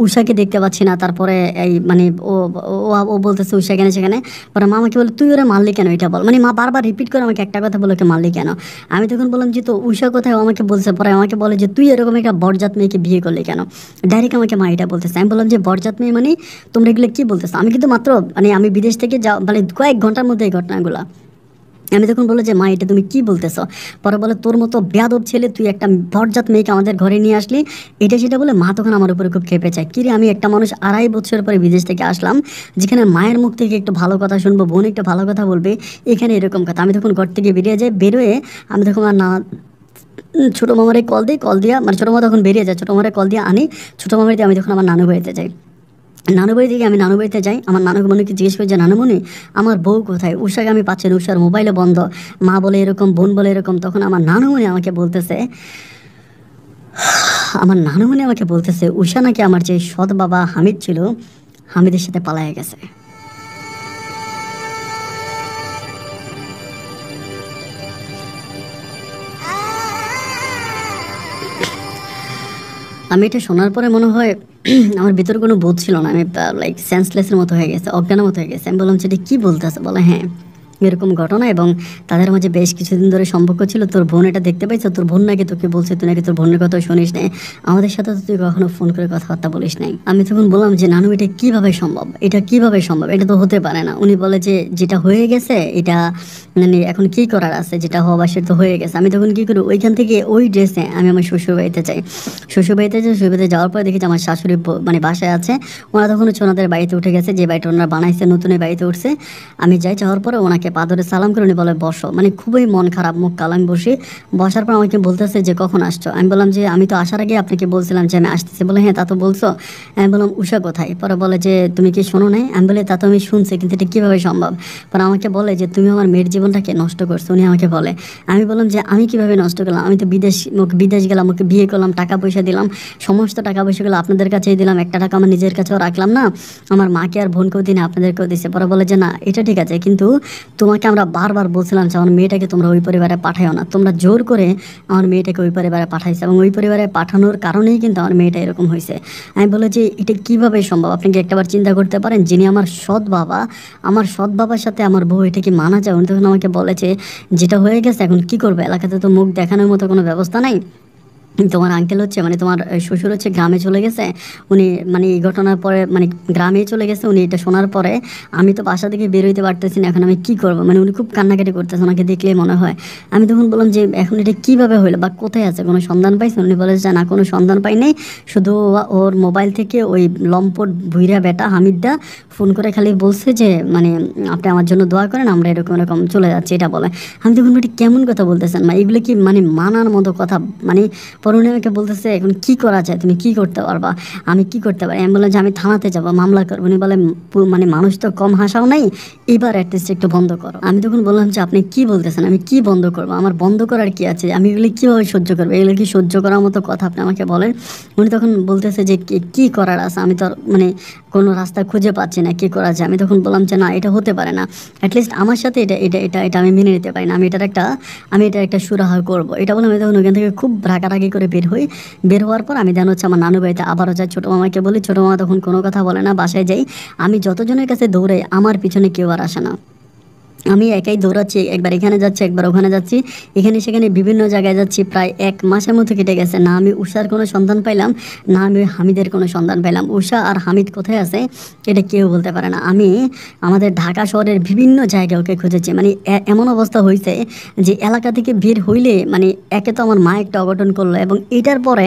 উষাকে দেখতে পাচ্ছি না। তারপরে এই মানে ও ও ও বলতেছে উষা কেন সেখানে। পরে মা আমাকে বলে তুই ওরে মারলি কেন, এটা বল। মানে মা বারবার রিপিট করে আমাকে একটা কথা বলে ওকে মারলি কেন। আমি তখন বললাম যে তো উষা কোথায়, ও আমাকে বলছে। পরে আমাকে বলে যে তুই এরকম একটা বরজাত মেয়েকে বিয়ে করলি কেন। ডাইরেক্ট আমাকে মা এটা বলতেছে। আমি বললাম যে বরজাত মেয়ে মানে তোমরা এগুলো কী বলতেছো। আমি কিন্তু মাত্র মানে আমি বিদেশ থেকে মানে কয়েক ঘন্টার মধ্যে এই ঘটনাগুলো। আমি তখন বললো যে মা এটা তুমি কি বলতেছো? পরে বলে তোর মতো বেয়াদব ছেলে, তুই একটা বজ্জাত মেয়েকে আমাদের ঘরে নিয়ে আসলি, এটা সেটা বলে মা তখন আমার উপরে খুব খেপে যায়। কিরে আমি একটা মানুষ 2.5 বছর পরে বিদেশ থেকে আসলাম, যেখানে মায়ের মুখ থেকে একটু ভালো কথা শুনবো, বোন একটু ভালো কথা বলবে, এখানে এরকম কথা। আমি তখন ঘর থেকে বেরিয়ে যাই, বেরোয় আমি তখন আর না ছোটো মামারে কল দিই, কল দিয়া মানে ছোটো মামা তখন বেরিয়ে যায়, ছোটো মামারে কল দিয়ে আনি, ছোটো মামার দিয়ে আমি তখন আমার নানু বাড়িতে যাই। নানু বাড়ি থেকে আমি নানু বাড়িতে যাই, আমার নানুমণিকে জিজ্ঞেস করি যে নানুমণি আমার বউ কোথায়? উষাকে আমি পাচ্ছি না, উষার মোবাইলে বন্ধ, মা বলে এরকম, বোন বলে এরকম। তখন আমার নানুমণি আমাকে বলতেছে উষা নাকি আমার যে সৎ বাবা হামিদ ছিল, হামিদের সাথে পালায়ে গেছে। আমি এটা শোনার পরে মনে হয় আমার ভিতরে কোনো বোধ ছিল না, আমি লাইক সেন্সলেসের মতো হয়ে গেছে, অজ্ঞানের মতো হয়ে গেছে। আমি বললাম সেটা কী বলতেছে? বলে হ্যাঁ এরকম ঘটনা, এবং তাদের মাঝে বেশ কিছুদিন ধরে সম্পর্ক ছিল। তোর বোন এটা দেখতে পাইছো, তোর বোন নাকি তোকে বলছে তুই নাকি তোর বোনের কথা শুনিস নাই, আমাদের সাথে তো তুই কখনো ফোন করে কথাবার্তা বলিস নাই। আমি তখন বললাম যে নানু এটা কিভাবে সম্ভব, এটা কিভাবে সম্ভব, এটা তো হতে পারে না। উনি বলে যে যেটা হয়ে গেছে এটা মানে এখন কী করার আছে, যেটা হওয়ার সেটা তো হয়ে গেছে। আমি তখন কী করি, ওইখান থেকে ওই ড্রেসে আমি আমার শ্বশুরবাড়িতে যাই। শ্বশুরবাড়িতে যাওয়ার পর দেখি যে আমার শাশুড়ি মানে বাসায় আছে, ওনারা তখন হচ্ছে ওনাদের বাড়িতে উঠে গেছে, যে বাড়িটা ওনারা বানাইছে নতুন এই বাড়িতে উঠছে। আমি যাওয়ার পরে ওনাকে পা ধরে সালাম করে উনি বলে বসো, মানে খুবই মন খারাপ, মুখ কালো। আমি বসি, বসার পর আমাকে বলতেছে যে কখন আসছো? আমি বললাম যে আমি তো আসার আগে আপনাকে বলছিলাম যে আমি আসতেছি। বলে হ্যাঁ তা তো বলছো। আমি বললাম উষা কোথায়? পরে বলে যে তুমি কি শোনো নাই? আমি বলি তা তো আমি শুনছি, কিন্তু এটা কীভাবে সম্ভব? পরে আমাকে বলে যে তুমি আমার মেয়ের জীবনটাকে নষ্ট করছো। উনি আমাকে বলে, আমি বললাম যে আমি কিভাবে নষ্ট করলাম? আমি তো বিদেশ গেলাম, ওকে বিয়ে করলাম, টাকা পয়সা দিলাম, সমস্ত টাকা পয়সাগুলো আপনাদের কাছেই দিলাম, একটা টাকা আমার নিজের কাছেও রাখলাম না, আমার মাকে আর বোনকেও দিনে আপনাদেরকেও দিছে। পরে বলে যে না এটা ঠিক আছে, কিন্তু তোমাকে আমরা বারবার বলছিলাম যে আমার মেয়েটাকে তোমরা ওই পরিবারে পাঠাও না, তোমরা জোর করে আমার মেয়েটাকে ওই পরিবারে পাঠাইছে, এবং ওই পরিবারে পাঠানোর কারণেই কিন্তু আমার মেয়েটা এরকম হয়েছে। আমি বলে যে এটা কীভাবে সম্ভব? আপনি কি একটাবার চিন্তা করতে পারেন, যিনি আমার সৎ বাবা, আমার সৎ বাবার সাথে আমার বউ, এটা কি মানা যায়? উনি তখন আমাকে বলেছে যেটা হয়ে গেছে এখন কি করবে, এলাকাতে তো মুখ দেখানোর মতো কোনো ব্যবস্থা নাই। তোমার আঙ্কেল হচ্ছে মানে তোমার শ্বশুর হচ্ছে গ্রামে চলে গেছে, উনি মানে এই ঘটনার পরে মানে গ্রামেই চলে গেছে। উনি এটা শোনার পরে আমি তো বাসা থেকে বের হইতে পারতেছি না, এখন আমি কি করবো? মানে উনি খুব কান্নাকাটি করতেছে, ওনাকে দেখলেই মনে হয়। আমি তখন বললাম যে এখন এটা কীভাবে হইলো বা কোথায় আছে, কোনো সন্ধান পাইছে? উনি বলে যে না কোনো সন্ধান পাই নাই, শুধু ওর মোবাইল থেকে ওই লম্পট ভুইরা বেটা হামিদদা ফোন করে খালি বলছে যে মানে আপনি আমার জন্য দোয়া করেন, আমরা এরকম এরকম চলে যাচ্ছি, এটা বলে। আমি তখন এটা কেমন কথা বলতেছেন মা, এগুলো কি মানে মানার মতো কথা? মানে পরে উনি আমাকে বলতেছে এখন কি করা যায়, তুমি কি করতে পারবা? আমি কি করতে পারি? আমি বললাম যে আমি থানাতে যাবো, মামলা করবো। উনি বলে মানে মানুষ তো কম হাসাও নাই, এবার অ্যাটলিস্ট একটু বন্ধ করো। আমি তখন বললাম যে আপনি কি বলতেছেন, আমি কি বন্ধ করবো? আমার বন্ধ করার কি আছে? আমি এগুলো কীভাবে সহ্য করবো? এগুলো কি সহ্য করার মতো কথা? আপনি আমাকে বলেন। উনি তখন বলতেছে যে কি করার আছে, আমি তো মানে কোনো রাস্তা খুঁজে পাচ্ছি না, কী করা যায়? আমি তখন বললাম যে না এটা হতে পারে না, অ্যাটলিস্ট আমার সাথে এটা এটা এটা এটা আমি মেনে নিতে পারি না, আমি এটার একটা সুরাহা করবো, এটা বলে আমি তখন ওখান থেকে খুব রাগারাগি করে বের হওয়ার পর আমি দেন হচ্ছে আমার নানু বাড়িতে আবারও যাই, ছোটো মামাকে বলি। ছোটো মামা তখন কোনো কথা বলে না, বাসায় যাই। আমি যতজনের কাছে দৌড়াই আমার পিছনে কেউ আর আসে না, আমি একাই দৌড়াচ্ছি, একবার এখানে যাচ্ছি, একবার ওখানে যাচ্ছি, এখানে সেখানে বিভিন্ন জায়গায় যাচ্ছি। প্রায় 1 মাসের মতো কেটে গেছে, না আমি উষার কোনো সন্ধান পাইলাম, না আমি হামিদের কোনো সন্ধান পাইলাম। উষা আর হামিদ কোথায় আছে এটা কেউ বলতে পারে না। আমি আমাদের ঢাকা শহরের বিভিন্ন জায়গায় ওকে খুঁজেছি, মানে এমন অবস্থা হয়েছে যে এলাকা থেকে বের হইলে মানে একে তো আমার মা একটা অঘটন করলো, এবং এটার পরে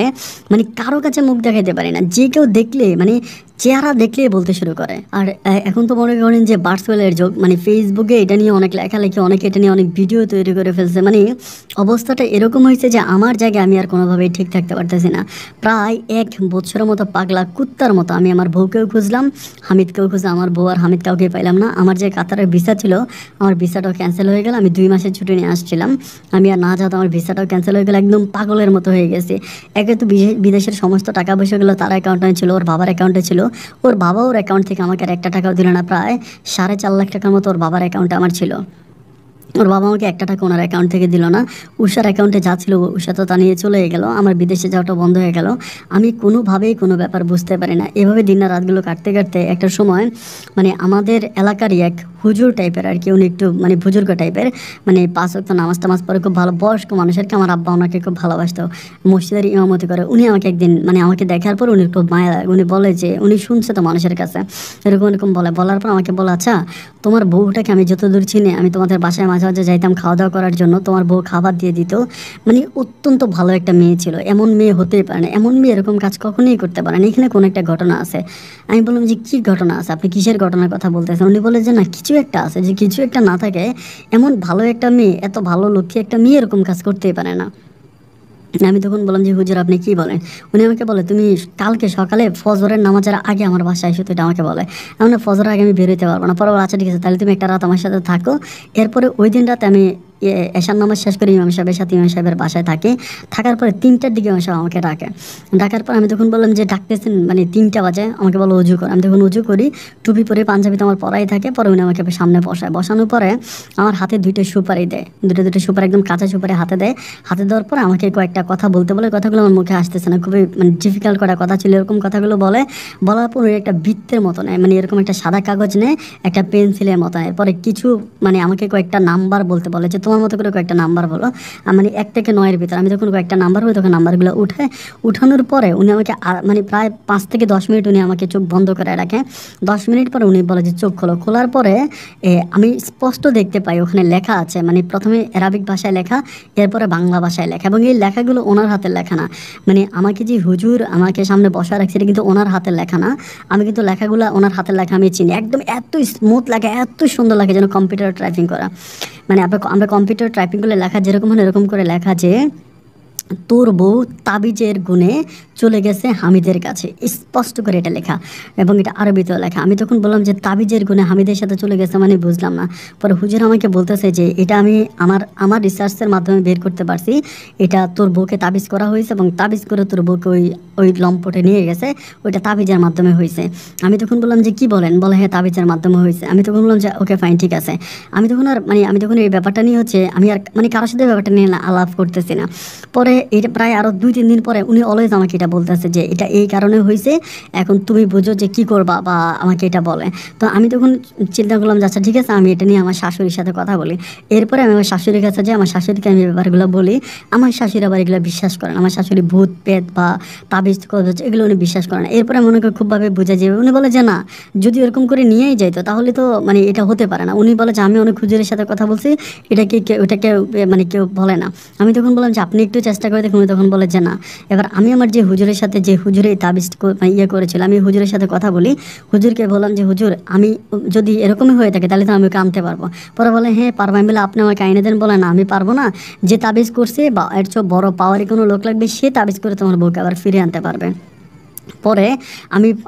মানে কারো কাছে মুখ দেখাইতে পারি না, যে কেউ দেখলে মানে চেহারা দেখলেই বলতে শুরু করে। আর এখন তো মনে করেন যে ভার্চুয়ালের যুগ, মানে ফেসবুকে এটা নিয়ে অনেক লেখালেখি, অনেকে এটা নিয়ে অনেক ভিডিও তৈরি করে ফেলছে। মানে অবস্থাটা এরকম হয়েছে যে আমার জায়গায় আমি আর কোনোভাবেই ঠিক থাকতে পারতেছি না। প্রায় 1 বছরের মতো পাগলা কুত্তার মতো আমি আমার বউকেও খুঁজলাম, হামিদকেও খুঁজলাম, আমার বউ আর হামিদ কাউকে পাইলাম না। আমার যে কাতারের ভিসা ছিল আমার ভিসাটাও ক্যান্সেল হয়ে গেল, আমি 2 মাসের ছুটি নিয়ে আসছিলাম, আমি আর না যাওয়া আমার ভিসাটাও ক্যান্সেল হয়ে গেল, একদম পাগলের মতো হয়ে গেছে। একে তো বিদেশের সমস্ত টাকা পয়সাগুলো তার অ্যাকাউন্টে ছিল, ওর বাবার অ্যাকাউন্টে ছিল, ওর বাবা ওর অ্যাকাউন্ট থেকে আমাকে আর 1 টাকাও দিল না। প্রায় 4.5 লাখ টাকার মতো ওর বাবার অ্যাকাউন্টে আমার ছিল, ওর বাবা আমাকে 1 টাকা ওনার অ্যাকাউন্ট থেকে দিল না। উষার অ্যাকাউন্টে যা ছিল উষা তো তা নিয়ে চলে গেল, আমার বিদেশে যাওয়াটা বন্ধ হয়ে গেল। আমি কোনোভাবেই কোনো ব্যাপার বুঝতে পারি না। এভাবে দিন রাতগুলো কাটতে কাটতে একটা সময় মানে আমাদের এলাকারই এক হুজুর টাইপের আর কি, উনি একটু মানে বুজুর্গ টাইপের, মানে 5 ওয়াক্ত নামাজ টামাজ পরে খুব ভালো বয়স্ক মানুষ আর কি। আমার আব্বা ওনাকে খুব ভালোবাসতো, মসজিদের ইমামতি করে। উনি আমাকে একদিন মানে আমাকে দেখার পর উনি খুব মায়া লাগে, উনি বলে যে উনি শুনছে তো মানুষের কাছে এরকম এরকম বলার পর আমাকে বলে আচ্ছা তোমার বউটাকে আমি যতদূর চিনি, আমি তোমাদের বাসায় মাঝে মাঝে মাঝে যাইতাম খাওয়া দাওয়া করার জন্য, তোমার বউ খাবার দিয়ে দিত। মানে অত্যন্ত ভালো একটা মেয়ে ছিল, এমন মেয়ে হতেই পারে না, এমন মেয়ে এরকম কাজ কখনোই করতে পারে না, এখানে কোনো একটা ঘটনা আছে। আমি বললাম যে কী ঘটনা আছে, আপনি কিসের ঘটনার কথা বলতেছেন? উনি বলে যে না কিছু একটা আছে, যে কিছু একটা না থাকে এমন ভালো একটা মেয়ে, এত ভালো লক্ষ্মী একটা মেয়ে এরকম কাজ করতেই পারে না। আমি তখন বললাম যে হুজুর আপনি কি বলেন? উনি আমাকে বলে তুমি কালকে সকালে ফজরের নামাজের আগে আমার বাসায় এসো। তো এটা আমাকে বলে আমি না ফজরের আগে আমি বেরোতে পারবো না। পরে বলে আচ্ছা ঠিক আছে, তাহলে তুমি একটা রাত আমার সাথে থাকো। এরপরে ওই দিন রাতে আমি এশার নামাজ শেষ করে ইমাম সাহেবের সাথে ইমাম সাহেবের বাসায় থাকি। থাকার পরে 3টার দিকে ইমাম সাহেব আমাকে ডাকে। ডাকার পর আমি তখন বললাম যে ডাকতেছেন মানে 3টা বাজে, আমাকে বলো উজু কর। আমি তখন উজু করি, টুপি পরে পাঞ্জাবি তো আমার পরাই থাকে। পরে উনি আমাকে সামনে বসায়, বসানোর পরে আমার হাতে 2টা সুপারি দেয়, দুটো সুপারি একদম কাঁচা সুপারি হাতে দেয়। হাতে দেওয়ার পরে আমাকে কয়েকটা কথা বলতে বলে, কথাগুলো আমার মুখে আসতেছে না, খুবই মানে ডিফিকাল্ট করা কথা ছিল, এরকম কথাগুলো বলে। বলার পর উনি একটা বৃত্তের মতো নেয়, মানে এরকম একটা সাদা কাগজ নেয়, একটা পেন্সিলের মতো নেয়। পরে কিছু মানে আমাকে কয়েকটা নাম্বার বলতে বলে যে তোমার মতো করে কয়েকটা নাম্বার বলো, মানে 1 থেকে 9-এর ভিতরে। আমি যখন কয়েকটা নাম্বার বলি তখন নাম্বারগুলো উঠানোর পরে উনি আমাকে মানে প্রায় 5 থেকে 10 মিনিট উনি আমাকে চোখ বন্ধ করে রাখে। 10 মিনিট পরে উনি বলে যে চোখ খোলো। খোলার পরে আমি স্পষ্ট দেখতে পাই ওখানে লেখা আছে, মানে প্রথমে অ্যারাবিক ভাষায় লেখা, এরপরে বাংলা ভাষায় লেখা, এবং এই লেখাগুলো ওনার হাতের লেখা না। মানে আমাকে যে হুজুর আমাকে সামনে বসা রাখছে এটা কিন্তু ওনার হাতের লেখা না। আমি কিন্তু লেখাগুলো ওনার হাতের লেখা আমি চিনি, একদম এত স্মুথ লাগে, এত সুন্দর লাগে যেন কম্পিউটার টাইপিং করা। মানে আমরা কম্পিউটার টাইপিং করলে লেখা যেরকম হয় এরকম করে লেখা যে তোর বউ তাবিজের গুণে চলে গেছে হামিদের কাছে, স্পষ্ট করে এটা লেখা, এবং এটা আরবিতেও লেখা। আমি তখন বললাম যে তাবিজের গুণে হামিদের সাথে চলে গেছে মানে বুঝলাম না। পরে হুজুর আমাকে বলতেছে যে এটা আমি আমার রিসার্চের মাধ্যমে বের করতে পারছি, এটা তোর বউকে তাবিজ করা হয়েছে এবং তাবিজ করে তোর বউকে ওই লম্পটে নিয়ে গেছে, ওইটা তাবিজের মাধ্যমে হয়েছে। আমি তখন বললাম যে কি বলেন? বলে হ্যাঁ তাবিজের মাধ্যমে হয়েছে। আমি তখন বললাম যে ওকে ফাইন ঠিক আছে। আমি তখন এই ব্যাপারটা নিয়ে হচ্ছে আমি আর মানে কারোর সাথে ব্যাপারটা নিয়ে আলাপ করতেছি না। পরে এটা প্রায় আরও 2-3 দিন পরে উনি অলওয়েজ আমাকে এটা বলতেছে যে এটা এই কারণে হয়েছে, এখন তুমি বুঝো যে কি করবা, বা আমাকে এটা বলে। তো আমি তখন চিন্তা করলাম যে আচ্ছা ঠিক আছে, আমি এটা নিয়ে আমার শাশুড়ির সাথে কথা বলি। এরপরে আমি আমার শাশুড়ির কাছে যাই, আমার শাশুড়িকে আমি ব্যাপারগুলো বলি। আমার শাশুড়ি আবার এগুলো বিশ্বাস করেন, আমার শাশুড়ি ভূত পেত বা তাবিজ এগুলো উনি বিশ্বাস করেন। এরপরে আমি ওনাকে খুবভাবে বোঝা যাবে, উনি বলে যে না যদি এরকম করে নিয়েই যাইতো তাহলে তো মানে এটা হতে পারে না। উনি বলে যে আমি অনেক হুজুরের সাথে কথা বলছি, ওটাকে মানে কেউ বলে না। আমি তখন বললাম যে আপনি একটু চেষ্টা করে দেখুন। তখন বলে যে না। এবার আমি আমার যে হুজুরের সাথে যে হুজুরে তাবিজ করেছিল, আমি হুজুরের সাথে কথা বলি, হুজুরকে বললাম যে হুজুর আমি যদি এরকমই হয়ে থাকে তাহলে তো আমি ওকে আনতে পারবো। পরে বলে হ্যাঁ পারবো। আমি বলে আপনি আমাকে আইনে দেন। বলে না আমি পারবো না, যে তাবিজ করছে বা এর চেয়ে বড় পাওয়ারে কোনো লোক লাগবে, সে তাবিজ করে তোমার বউকে আবার ফিরে আনতে পারবে। পরে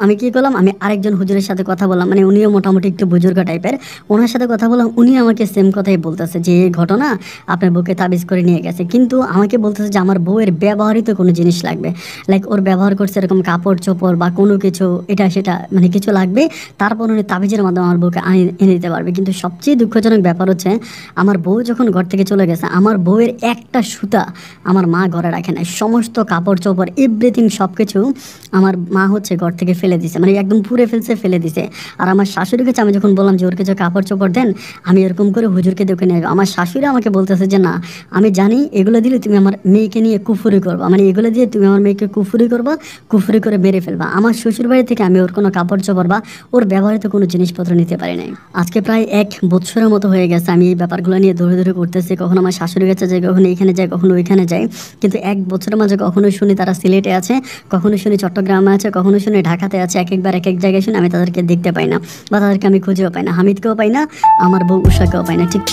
আমি কী করলাম, আমি আরেকজন হুজুরের সাথে কথা বললাম, মানে উনিও মোটামুটি একটু বুজুর্গ টাইপের, ওনার সাথে কথা বললাম। উনি আমাকে সেম কথাই বলতেছে যে এই ঘটনা আপনার বউকে তাবিজ করে নিয়ে গেছে, কিন্তু আমাকে বলতেছে যে আমার বউয়ের ব্যবহারিত কোনো জিনিস লাগবে, লাইক ওর ব্যবহার করছে এরকম কাপড় চোপড় বা কোনো কিছু এটা সেটা মানে কিছু লাগবে, তারপর উনি তাবিজের মাধ্যমে আমার বউকে এনে দিতে পারবে। কিন্তু সবচেয়ে দুঃখজনক ব্যাপার হচ্ছে আমার বউ যখন ঘর থেকে চলে গেছে, আমার বউয়ের একটা সুতা আমার মা ঘরে রাখে নাই, সমস্ত কাপড় চোপড় এভরিথিং সব কিছু আমার মা হচ্ছে ঘর থেকে ফেলে দিছে, মানে একদম পুরে ফেলে দিছে। আর আমার শাশুড়ি কাছে আমি যখন বললাম যে ওর কিছু কাপড় চোপড় দেন, আমি এরকম করে হুজুরকে দেখে নিয়ে, আমার শাশুড়ি আমাকে বলতেছে যে না আমি জানি এগুলো দিলে তুমি আমার মেয়েকে নিয়ে কুফুরি করবা, মানে এগুলো দিয়ে তুমি আমার মেয়েকে কুফুরি করবা, কুফুরি করে মেরে ফেলবা। আমার শ্বশুর বাড়ি থেকে আমি ওর কোনো কাপড় চোপড় বা ওর ব্যবহৃত কোনো জিনিসপত্র নিতে পারি নাই। আজকে প্রায় 1 বছরের মতো হয়ে গেছে আমি এই ব্যাপারগুলো নিয়ে দৌড়ে করতেছি, কখনো আমার শাশুড়ি কাছে যাই, কখনো এখানে যাই, কখনো ওইখানে যাই, কিন্তু 1 বছরের মাঝে কখনো শুনি তারা সিলেটে আছে, কখনো শুনি চট্টগ্রামে আছে, কখনো শুনি ঢাকাতে আছে, একবার এক জায়গায় শুনি আমি তাদেরকে দেখতে পাই না বা তাদেরকে আমি খুঁজেও পাই না, হামিদকেও পাই না, আমার বউ উষাকেও পাই না। ঠিক